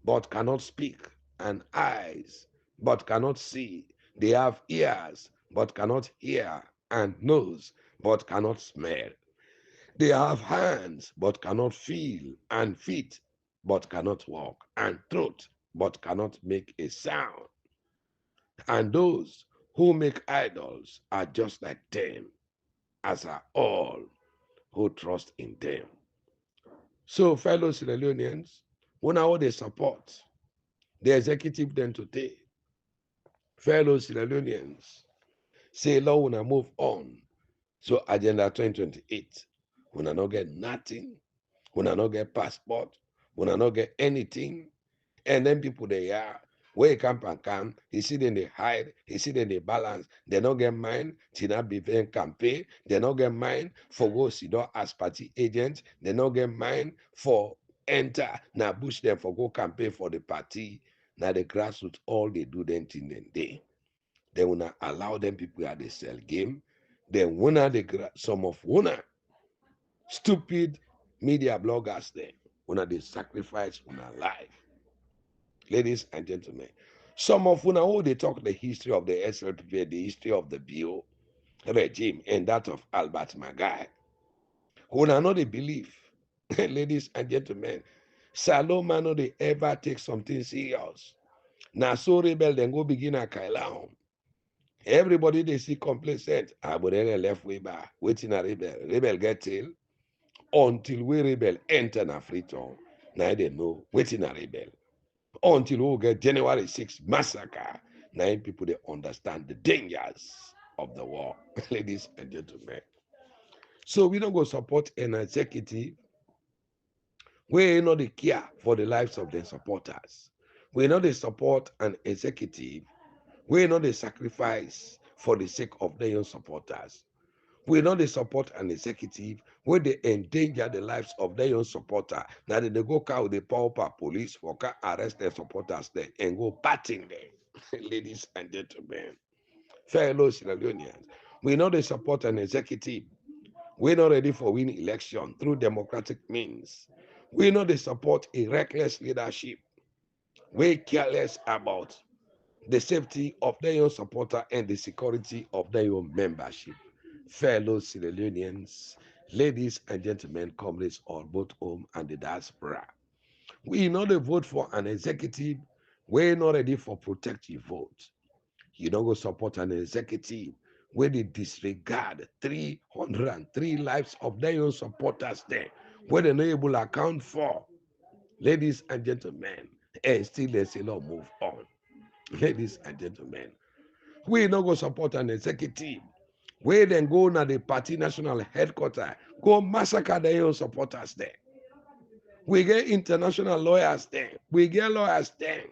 B: but cannot speak, and eyes, but cannot see. They have ears, but cannot hear, and nose, but cannot smell. They have hands but cannot feel, and feet but cannot walk, and throat but cannot make a sound. And those who make idols are just like them, as are all who trust in them. So, fellow Sierra Leoneans, when how they support the executive then today, fellow Sierra Leoneans, say, Lord, when I move on. So, Agenda 2028, when I not get nothing, when I not get passport, when I not get anything, and then people they are where he camp and come, he see then they hide, he see then they balance, they not get mine, Tina be then campaign, they not get mine for go see as party agent, they not get mine for enter, now bush them for go campaign for the party, now the grassroots all they do then thing then they will not allow them people at the sell game, then winner some of winner stupid media bloggers there, winner they sacrifice winner life. Ladies and gentlemen, some of una who they talk the history of the SLPP, the history of the BO regime, and that of Albert Magai, who now they believe, ladies and gentlemen, Saloma no they ever take something serious. Now so rebel then go begin a kaila. Everybody they see complacent. But then left way back, waiting a rebel. Rebel get till until we rebel enter na free town. Now they know waiting a rebel. Until we get January 6th massacre, now people they understand the dangers of the war, ladies and gentlemen. So we don't go support an executive. We know the care for the lives of the supporters. We know they support an executive. We know they sacrifice for the sake of their own supporters. We know they support an executive where they endanger the lives of their own supporter. Now they go car with the power police for car arrest their supporters there and go batting there. Ladies and gentlemen, fellow Sierra Leoneans, we know they support an executive. We're not ready for winning election through democratic means. We know they support a reckless leadership. We're careless about the safety of their own supporter and the security of their own membership. Fellow Sierra Leoneans, ladies and gentlemen, comrades all both home and the diaspora. We know they vote for an executive. We're not ready for protective vote. You don't go support an executive where they disregard 303 lives of their own supporters there, where they're not able to account for. Ladies and gentlemen, and still they say, Lord, move on. Ladies and gentlemen, we not go support an executive where then go na the party national headquarters, go massacre their own supporters there. We get international lawyers there. We get lawyers there.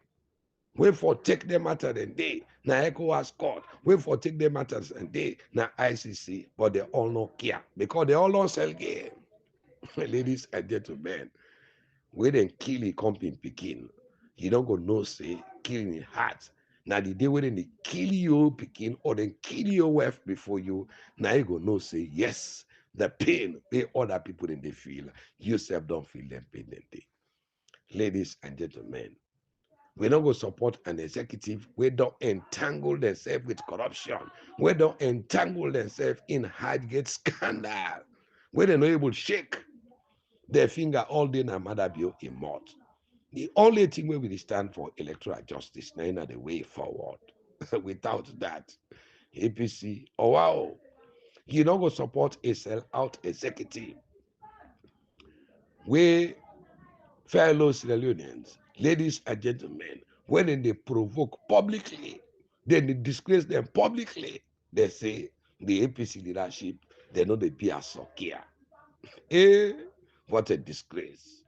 B: We for take them matter and day. Na ECOWAS court. We for take them matters and day. Na ICC. But they all not care. Because they all don't sell game. Ladies and gentlemen, we then kill a company picking. You don't go no say killing in heart. Now the day when they kill you picking or then kill your wife before you, now you go no say yes. The pain they other people in they feel. Yourself don't feel them pain them day. Ladies and gentlemen, we don't go support an executive. We don't entangle themselves with corruption. We don't entangle themselves in hard-gate scandal. We don't able to shake their finger all day na MATHEW in mouth. The only thing we will stand for electoral justice now the way forward. Without that, APC, oh wow, you don't go support a sell-out executive. We fellow Sierra Leoneans, ladies and gentlemen, when they provoke publicly, then they disgrace them publicly, they say the APC leadership, they know they be a sokia. What a disgrace.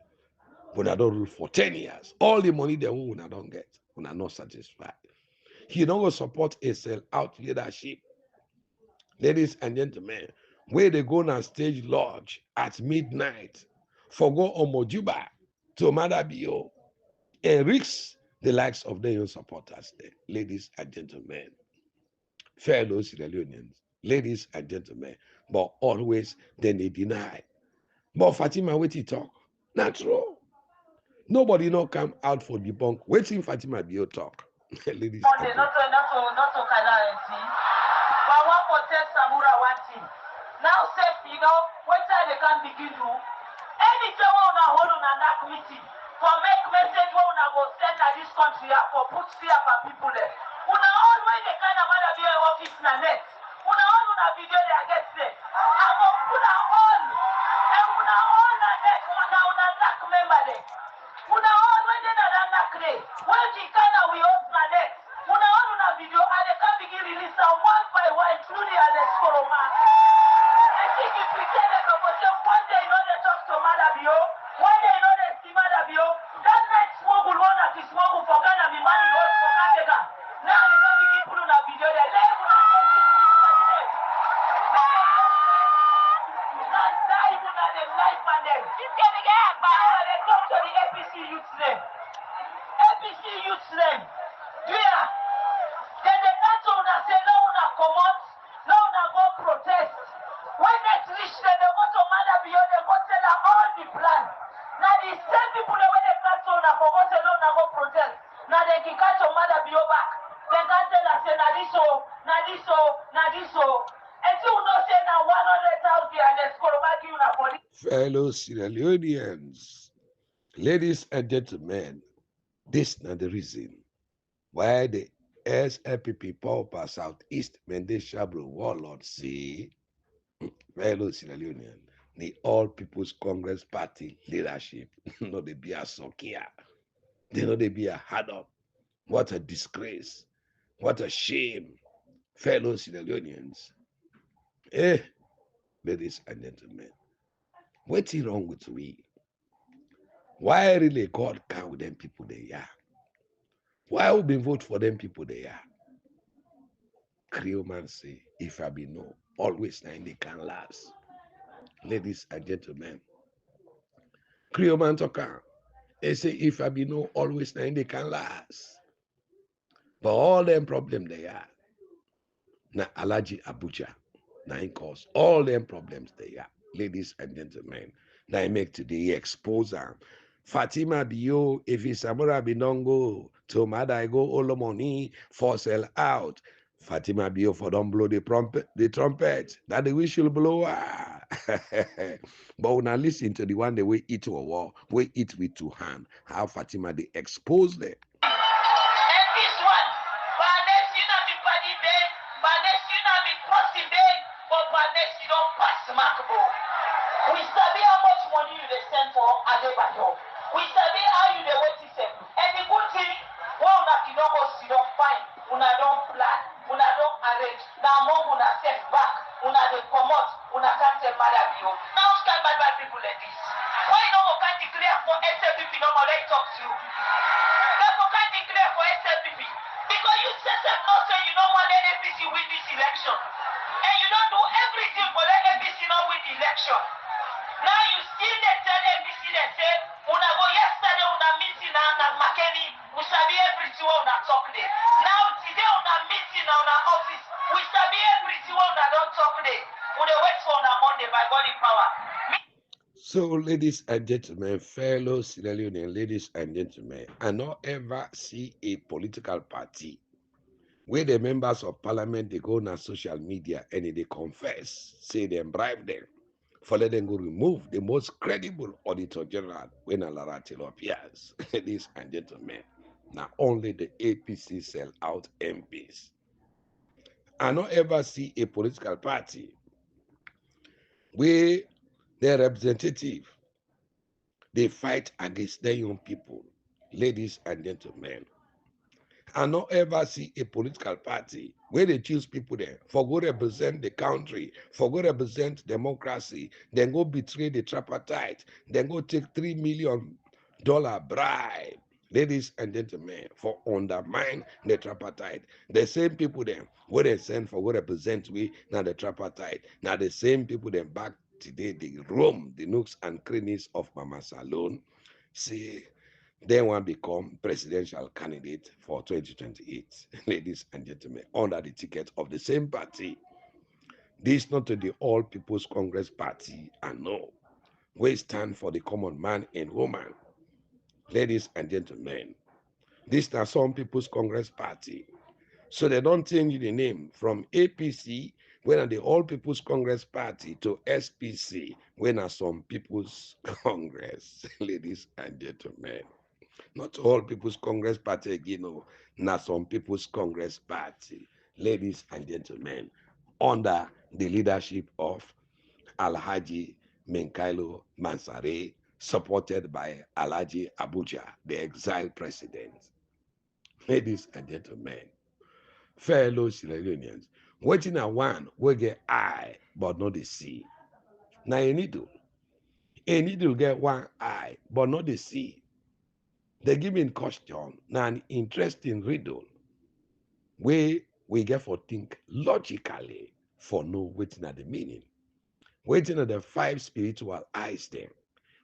B: When I don't rule for 10 years, all the money they want, when I don't get, when I'm not satisfied. You don't go support a sell-out leadership. Ladies and gentlemen, where they go on stage lodge at midnight, forgo Omojuba to MATHEW, and risk the likes of their own supporters there. Ladies and gentlemen, fellow Sierra Leoneans, ladies and gentlemen, but always then they deny. But Fatima, what he talk? Not true. Nobody no come out for debunk. Waiting Fatima Bio talk. Ladies and gentlemen.
D: Not to Kala, but I want to tell SAMURA one thing. Now, self, what time they can begin to? Anything we una hold on that meeting for make message we una go send to this country for put fear for people there. Una all when they kind of wanna be an office na net. Una all una video they get there. I go put all and una all na net una lack member there. Una all when they na lack there. When the kind of we host na net. Una all una video and they can begin release one by one including Electoral. I think if we tell them one day they talk to Madabio, one day they see Madabio, that night smuggle one that is smuggle for Ghana, me money was for Ghana. Now they can begin put on a video there. Let me not even at the life and them. Now they talk to the APC youth name. APC youth name. Yeah. Then they come to una say, no una come out, no una go protest. When they reach them, they go to Madabio, they go tell her all the plan. Now the same people that when they come to una for go say, no una go protest. Now they can catch on Madabio back. They can tell her say, na this so, na this so, na this so. And you know say now 100,000 and let's go back you na for this.
B: Fellow Sierra Leoneans, ladies and gentlemen, this is not the reason why the SLPP Pauper Southeast Mende Shabro warlord say, fellow Sierra Leoneans, the All People's Congress Party leadership, no they be a sokia, they know they be a hard up. What a disgrace, what a shame, fellow Sierra Leoneans. Ladies and gentlemen, what's wrong with we? Why really God count with them people they are? Why we been vote for them people they are? Creole man say, if I be no, always nine they can last. Ladies and gentlemen, Creole man talk am. They say, if I be no, always nine they can last. But all them problem they are, na Alaji Abuja, na in cause all them problems they are. Ladies and gentlemen, na I make today expose am. Fatima Bio, if it's Samura Binongo, to Mada I go all the money for sell out. Fatima Bio for don't blow the trumpet. That the wish should blow. But when I listen to the one the way eat or war, we eat with two hands. How Fatima they expose them.
D: And this one, Banes, you know me body bed, Banes, you know me crossing bed, but Banes, you don't pass Makabo. We sabi how much money you dey send for Adebayo. We sabi how you dey wait to send. And the good thing, one una you don't go see don't find, una don't plan, una don't arrange. Now more una step back, una dey comot, una can't tell Madabio. Now stand bad people like this. Why you don't go can't declare for SLPP no more let talk to you? Therefore can't declare for SLPP. Because you yourself not say you don't want the APC win this election. And you don't do everything for the APC not win the election. Now you still they tell APC they say, una go yesterday una meeting na Makeni, we sabi everything una talk there. Now today una meeting na una office, we sabi everything una don't talk there. We dey wait for una Monday by God in power.
B: So, ladies and gentlemen, fellow Sierra Leonean ladies and gentlemen, I not ever see a political party where the members of parliament they go on social media and they confess, say they bribe them, for let them go remove the most credible auditor general when Alara Taylor appears. Ladies and gentlemen, now only the APC sell out MPs. I not ever see a political party where their representative they fight against their young people. Ladies and gentlemen, I not ever see a political party where they choose people there for go represent the country, for go represent democracy, then go betray the tripartite, then go take $3 million bribe. Ladies and gentlemen, for undermine the tripartite. The same people then where they send for go represent we now the tripartite. Now the same people then back today they roam the nooks and crannies of Mama Salone. See, they want to become presidential candidate for 2028, ladies and gentlemen, under the ticket of the same party. This not to the All People's Congress Party, and no, we stand for the common man and woman. Ladies and gentlemen, this is some People's Congress Party. So they don't change the name from APC when are the All People's Congress Party to SPC, when are some People's Congress, ladies and gentlemen. Not All People's Congress Party again, no, not some People's Congress Party, ladies and gentlemen, under the leadership of Alhaji Menkailo Mansare, supported by Alhaji Abuja, the exiled president. Ladies and gentlemen, fellow Sierra Leoneans, waiting at one will get eye but not the see. Now a needle get one eye but not the see. The given question now an interesting riddle where we get for think logically for know waiting at the meaning. Waiting at the five spiritual eyes then.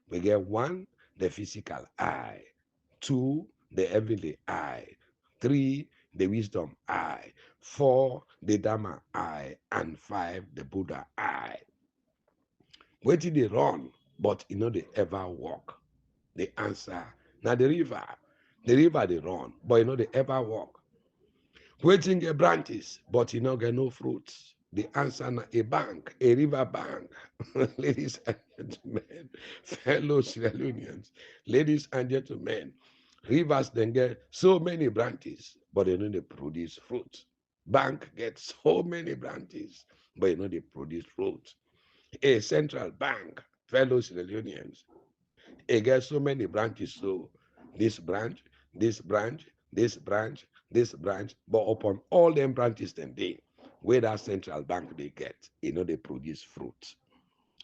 B: We get one, the physical eye, two, the heavenly eye, three, the wisdom eye, four, the Dharma eye, and five, the Buddha eye. Waiting they run, but you know they ever walk. The answer, now the river they run, but you know they ever walk. Waiting get branches, but you know get no fruits. The answer na a bank, a river bank. Ladies and gentlemen, fellow Sierra Leoneans, ladies and gentlemen, rivers then get so many branches, but they know they produce fruit. Bank gets so many branches, but you know they produce fruit. A central bank, fellow Sierra Leoneans, it gets so many branches, so this branch, this branch, this branch, this branch, but upon all them branches then they, where that central bank they get, you know they produce fruit.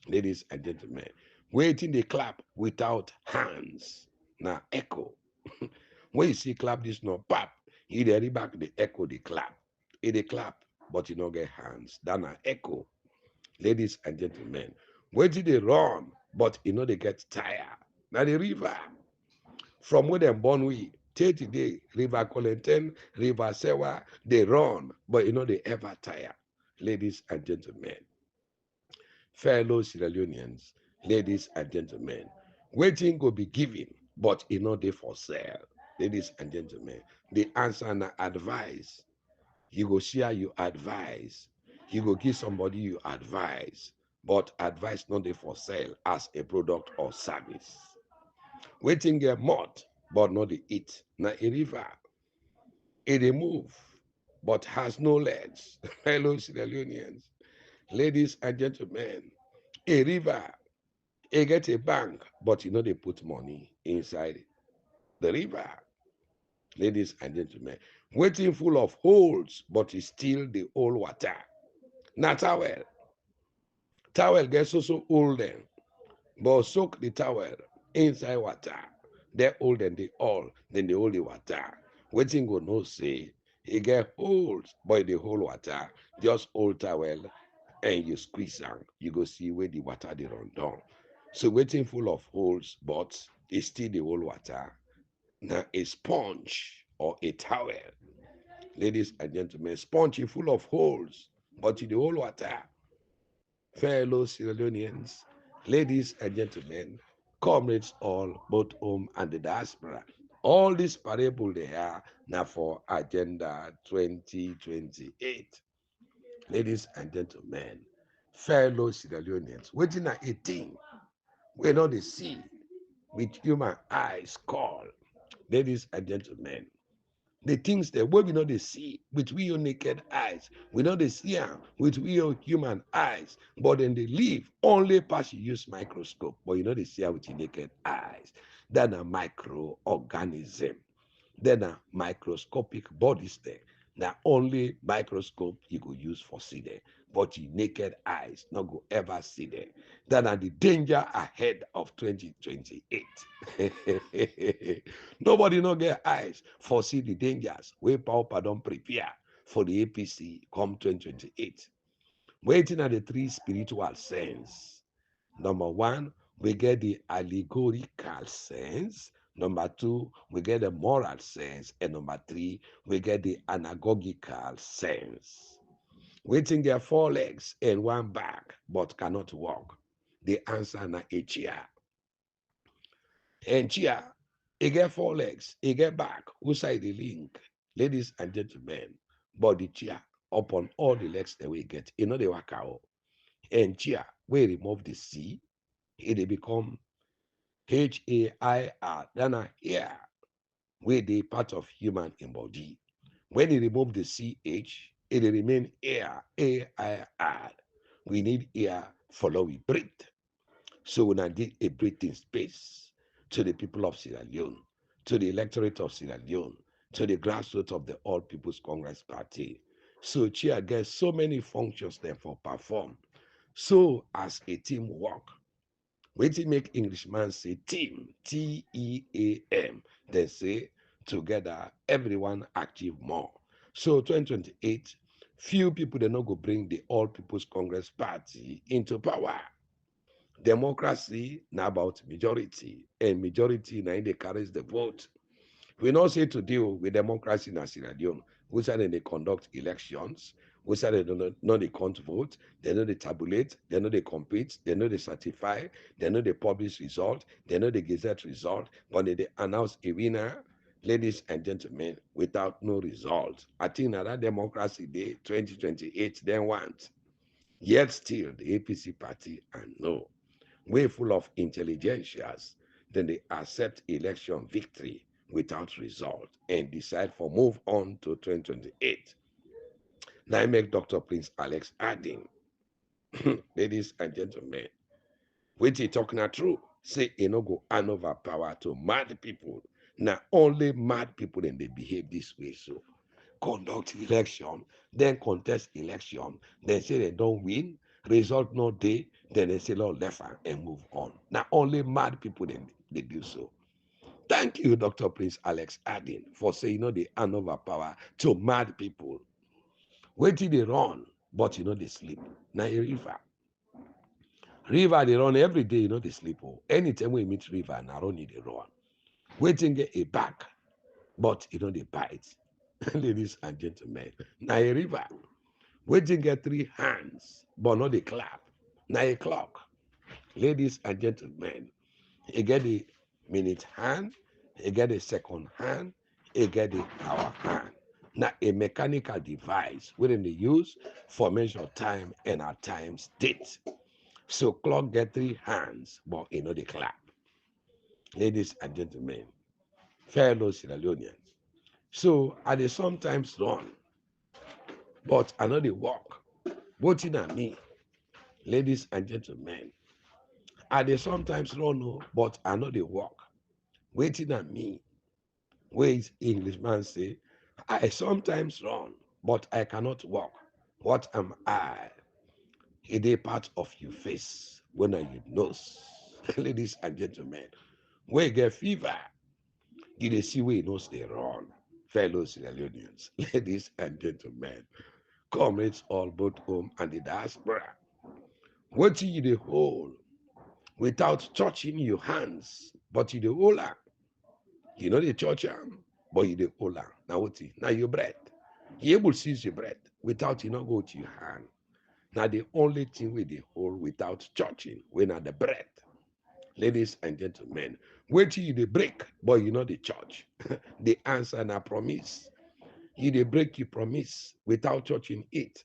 B: Ladies and gentlemen, waiting they clap without hands. Now echo. When you see clap this no pap, you dey back the echo the clap. It they clap, but you don't get hands. That na echo. Ladies and gentlemen, waiting they run, but you know they get tired. Now the river, from where them born we, till today, River Colenten, River Sewa, they run, but you know they ever tire. Ladies and gentlemen, fellow Sierra Leoneans, ladies and gentlemen, waiting go be given, but you know they for sale. Ladies and gentlemen, the answer na advice. You go share you advice. You go give somebody you advice, but advice not dey for sale as a product or service. Waiting get mud, but not the eat. Na a river, it dey move, but has no legs. Fellow Sierra Leoneans, ladies and gentlemen, a river, it get a bank, but you know they put money inside the river. Ladies and gentlemen, waiting full of holes, but it's still the old water. Na towel. Towel gets so old then, but soak the towel inside water. They old and they all, then they hold the water. Waiting go no say, he get holes, but the whole water, just old towel, and you squeeze am, you go see where the water they run down. So waiting full of holes, but it's still the whole water. Now a sponge or a towel, ladies and gentlemen, sponge is full of holes, but in the whole water. Fellow Sierra Leoneans, ladies and gentlemen, comrades all, both home and the diaspora. All these parable they are now for Agenda 2028. Ladies and gentlemen, fellow Sierra Leoneans, waiting at 18, we know the see with human eyes call. Ladies and gentlemen, the things that we know they see with we own naked eyes, we know they see them with we own human eyes, but then they live only past you use microscope, but you know they see them with your naked eyes. Then a microorganism, then a microscopic bodies there. Now only microscope you go use for see there, but your naked eyes not go ever see there. Then are the danger ahead of 2028. Nobody no get eyes for see the dangers. We Pauper don't prepare for the APC come 2028. Waiting at the three spiritual sense. Number one, we get the allegorical sense. Number two, we get the moral sense. And number three, we get the anagogical sense. Waiting get four legs and one back, but cannot walk. The answer na a chair. And chair, it get four legs, it get back. Who side the link? Ladies and gentlemen, body chair. upon all the legs that we get. You know, they work out. And chia, we remove the C, it become HAIR. Then here, where they part of human embody. When you remove the CH, it remain air, AIR. We need air follow we breathe. So when I did a breathing space to the people of Sierra Leone, to the electorate of Sierra Leone, to the grassroots of the All People's Congress Party. So Chia gets so many functions there for perform. So as a team work, wetin make Englishman say team, TEAM, they say together everyone achieve more. So 2028, few people they not go bring the All People's Congress Party into power. Democracy now about majority, and majority now they carries the vote. We not say to deal with democracy in Sierra Leone. We say they conduct elections. We say they know they can't vote. They know they tabulate. They know they compete. They know they certify. They know they publish result. They know they gazette result. But they announce a winner, ladies and gentlemen, without no result. I think that democracy day 2028 they want. Yet still the APC party and no. Way full of intelligentias, then they accept election victory without result and decide for move on to 2028. Now I make Dr. Prince Alex adding, ladies and gentlemen, which he talking a true, say he no go hand over power to mad people. Now only mad people then they behave this way. So conduct election, then contest election, then say they don't win, result no day, then they say Lord left and move on. Now only mad people then they do so. Thank you, Dr. Prince Alex Adin, for saying you know they hand over power to mad people. Wait till they run, but you know they sleep. Now a river. River they run every day, you know they sleep. Oh. Anytime we meet river, now run they run. Waiting get a back, but you know they bite. Ladies and gentlemen, now a river. Waiting get three hands, but not the clap. Now a clock. Ladies and gentlemen, you get the minute hand, you get the second hand, you get the hour hand. Now a mechanical device within the use for measure time and at times date. So clock get three hands, but you know the clap. Ladies and gentlemen, fellow Sierra Leoneans. So I they sometimes run, but I know they walk. Voting at me, ladies and gentlemen. I they sometimes run, oh, but I know they walk. Waiting at me. Ways Englishman say, I sometimes run, but I cannot walk. What am I? A day part of your face when I you nose. Ladies and gentlemen, we get fever. Did they see we nose they run? Fellow Sierra Leoneans, ladies and gentlemen, comrades all both home and the diaspora. What you the hold without touching your hands, but you the hold am. You know the church am, but you the hold am. Now what? Now your breath. You able to seize your breath without you not go to your hand. Now the only thing we the hold without touching when at the breath. Ladies and gentlemen, wait till you the break, but you know the church. The answer na promise. You the break your promise without touching it.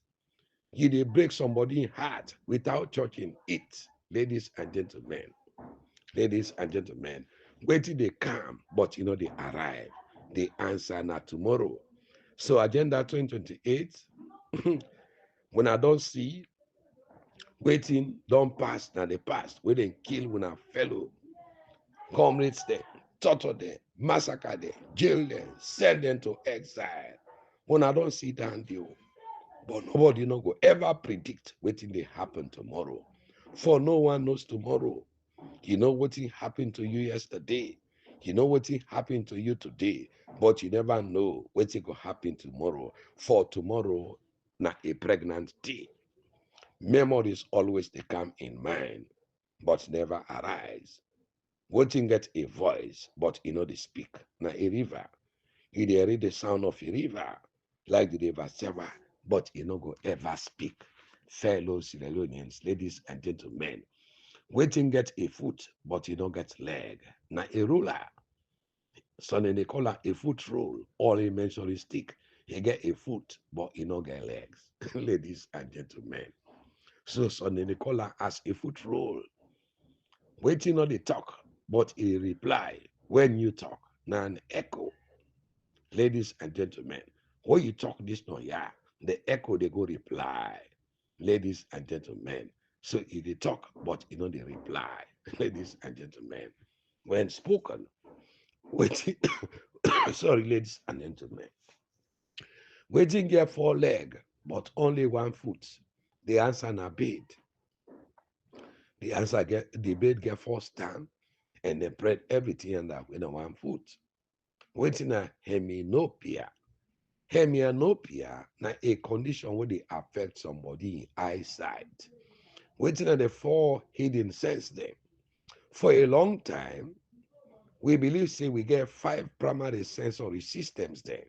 B: You they break somebody's heart without touching it. Ladies and gentlemen, wait till they come, but you know they arrive. The answer not tomorrow. So Agenda 2028, when I don't see, waiting, don't pass, now they pass. We didn't kill when our fellow comrades there, torture them, massacre them, jail them, send them to exile. When I don't see down there, but nobody no go ever predict wetin dey happen tomorrow. For no one knows tomorrow. You know wetin happened to you yesterday. You know wetin happened to you today, but you never know wetin go happen tomorrow. For tomorrow na a pregnant day. Memories always dey come in mind, but never arise. Wetin get a voice, but e no dey speak. Na a river. You dey read the sound of a river, like the river Seva, but e no go ever speak. Fellow Sierra Leoneans, ladies and gentlemen, wetin get a foot, but e no get leg. Na a ruler. Some they call her a foot rule or a measuring stick. He get a foot, but he no get legs. Ladies and gentlemen. So Sonny Nicola has a foot roll. Waiting on the talk, but he reply when you talk. Now an echo. Ladies and gentlemen, when you talk this no yeah, the echo they go reply. Ladies and gentlemen. So he they talk, but you know they reply. Ladies and gentlemen. When spoken, waiting sorry, ladies and gentlemen. Waiting get 4 leg, but only 1 foot. The answer na bed. The answer get the bed get 4 stand and then spread everything under with 1 foot. Waiting a heminopia. Hemianopia na a condition where they affect somebody eyesight. Waiting at the 4 hidden sense there. For a long time, we believe say we get 5 primary sensory systems there.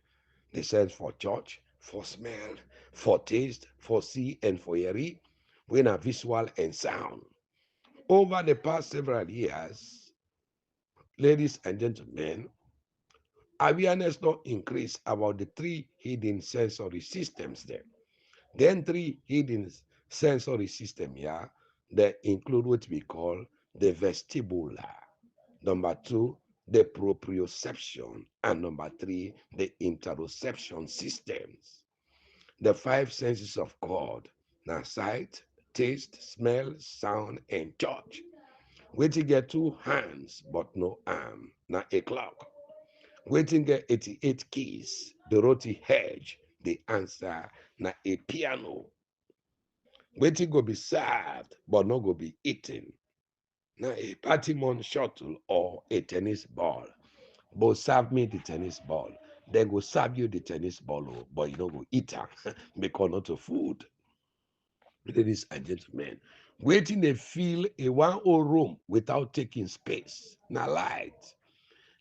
B: The sense for touch, for smell, for taste, for see, and for hearing, when are visual and sound. Over the past several years, ladies and gentlemen, awareness not increased about the 3 hidden sensory systems there. Then 3 hidden sensory system here that include what we call the vestibular. Number 2, the proprioception, and number 3, the interoception systems. The 5 senses of God, now sight, taste, smell, sound, and touch. Waiting get 2 hands but no arm, now a clock. Waiting get 88 keys, the roti hedge, the answer, now a piano. Waiting go be served but not go be eaten. Now a party shuttle or a tennis ball. But serve me the tennis ball. They go serve you the tennis ball, but you don't go eat it because not of food. Ladies and gentlemen, waiting they feel a 1 old room without taking space. Now light.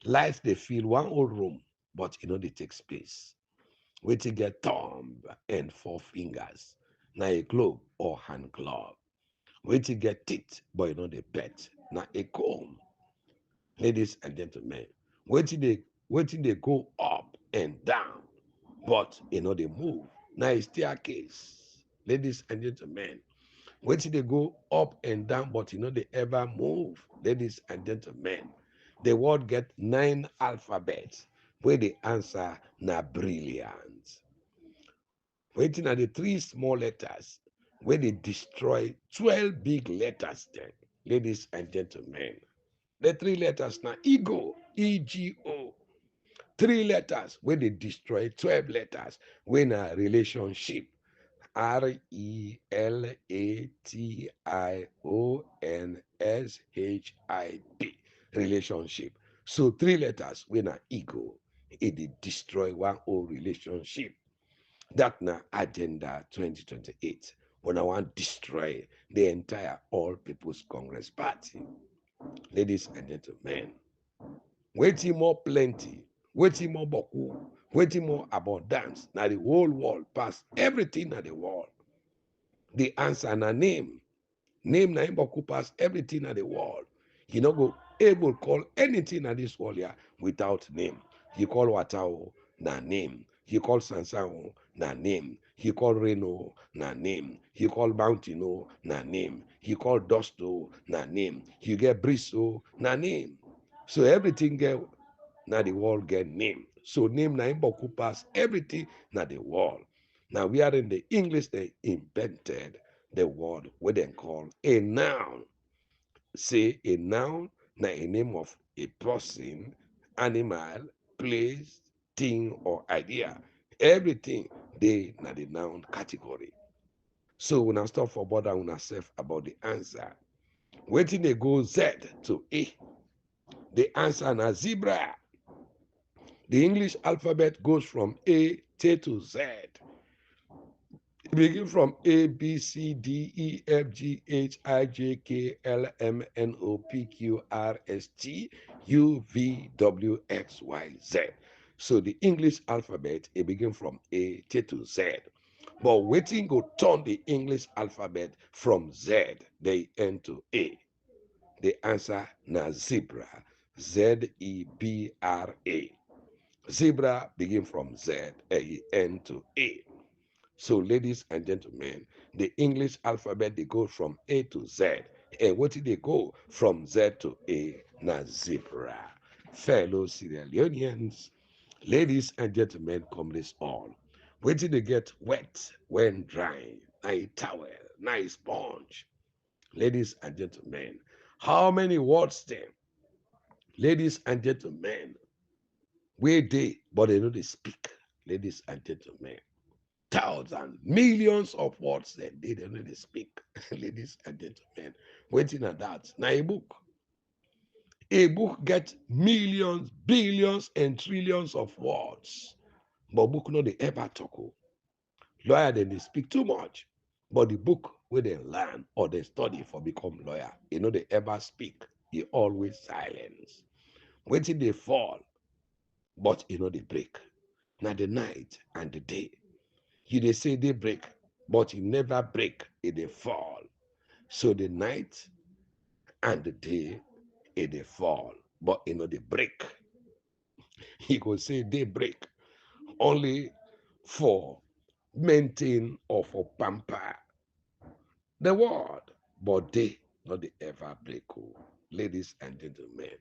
B: Light they feel 1 old room, but you know they take space. Waiting get thumb and 4 fingers. Now a glove or hand glove. Waiting get teeth, but you know they pet. Now a comb. Ladies and gentlemen, waiting they go up and down, but you know they move. Now a staircase. Ladies and gentlemen, waiting they go up and down, but you know they ever move. Ladies and gentlemen, the word get 9 alphabets where the answer na brilliant. Waiting at the 3 small letters where they destroy 12 big letters then. Ladies and gentlemen, the 3 letters now ego, ego. 3 letters where they destroy 12 letters when a relationship, RELATIONSHIP, relationship. So 3 letters when a ego, it destroy 1 whole relationship. That na agenda 2028. When I want to destroy the entire All People's Congress Party. Ladies and gentlemen, waiting more plenty, waiting more boku, waiting more abundance. Now the whole world pass everything at the world. The answer na name. Name na him boku pass everything at the world. You no go able call anything at this world here without name. You call Watao na name. You call Sansao na name. You call Reno na name. You call Mountain na name. You call Dusto na name. You get Briso na name. So everything get now the world get name. So name na imboku pass everything na the world. Now we are in the English, they invented the word what they call a noun. Say a noun na a name of a person, animal, place, thing, or idea. Everything they na the noun category. So when I stop for bother on ourselves about the answer, waiting they go Z to A. The answer na zebra. The English alphabet goes from A to Z. It begins from A, B, C, D, E, F, G, H, I, J, K, L, M, N, O, P, Q, R, S, T, U, V, W, X, Y, Z. So the English alphabet, it begins from A to Z. But waiting go turn the English alphabet from Z, they end to A. The answer na zebra, Z-E-B-R-A. Zebra begin from Z, A-N to A. So, ladies and gentlemen, the English alphabet, they go from A to Z. And what did they go from Z to A? Now, zebra. Fellow Sierra Leoneans, ladies and gentlemen, comrades all. Wait till they get wet when drying. Nice towel, nice sponge. Ladies and gentlemen, how many words then? Ladies and gentlemen, where they, but they know they speak. Ladies and gentlemen, thousands, millions of words that they don't really speak. Ladies and gentlemen, waiting at that. Now a book. A book gets millions, billions, and trillions of words. But book no they ever talk. Lawyer then they speak too much. But the book where they learn or they study for become lawyer, they ever speak. They always silence. Waiting they fall, but they break. Now the night and the day. They say they break, but you never break, they fall. So the night and the day, they fall, but they break. He could say they break only for maintain or for pamper the word, but they not they ever break. Oh. Ladies and gentlemen,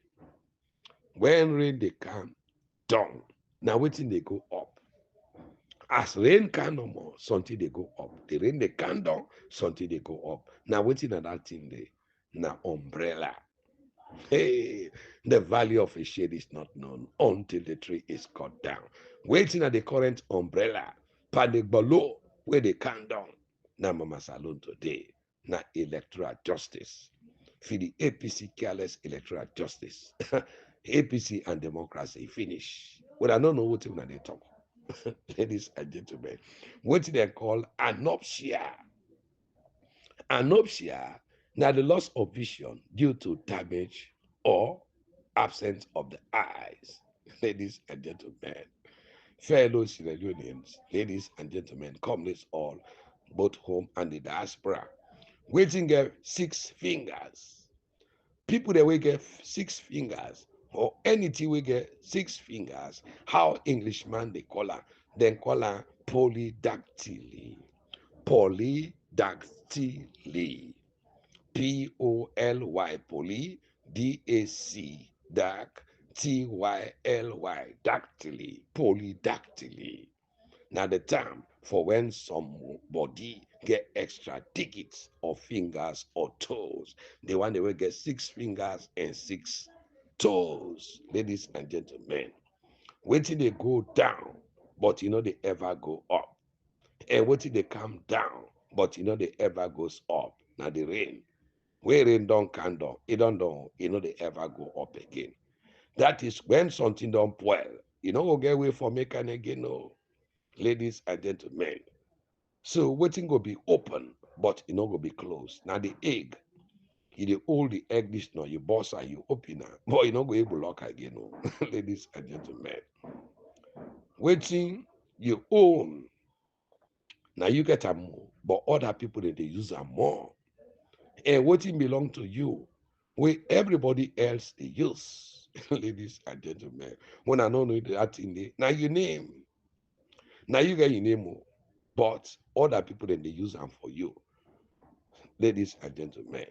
B: when rain they come down, now waiting they go up. As rain can no more, something they go up. The rain they can down, something they go up. Now waiting at that thing they now umbrella. Hey, the value of a shade is not known until the tree is cut down. Waiting at the current umbrella, panic below where they can down. Now mama salon today. Now electoral justice. For the APC careless electoral justice. APC and democracy finish. Well, I don't know what they talk. Ladies and gentlemen, what they call anopsia. Anopsia, now the loss of vision due to damage or absence of the eyes. Ladies and gentlemen, fellow Sierra Leoneans, ladies and gentlemen, comrades all, both home and the diaspora, waiting get 6 fingers. People that will get 6 fingers or anything we get 6 fingers, how Englishman they call her, then call her polydactyly. Polydactyly. Poly, poly, DAC, dac, TYLY, dactyly, polydactyly. Now the term for when somebody get extra digits of fingers or toes. The one they will get 6 fingers and 6 toes. Ladies and gentlemen, waiting they go down, but they ever go up. And waiting they come down, but they ever goes up. Now the rain. Where rain don't come down, it don't down, they ever go up again. That is when something don't spoil. Go get away from making again, no. Ladies and gentlemen. So waiting go be open, but go be closed. Now the egg, you hold the egg this now, you boss and you open it, but go able lock again, no. Ladies and gentlemen. Waiting you own. Now you get a more, but other people they use a more. And waiting belong to you, where everybody else they use. Ladies and gentlemen, when I don't know that in the now you name, now you get your name, but other people then they use them for you. Ladies and gentlemen,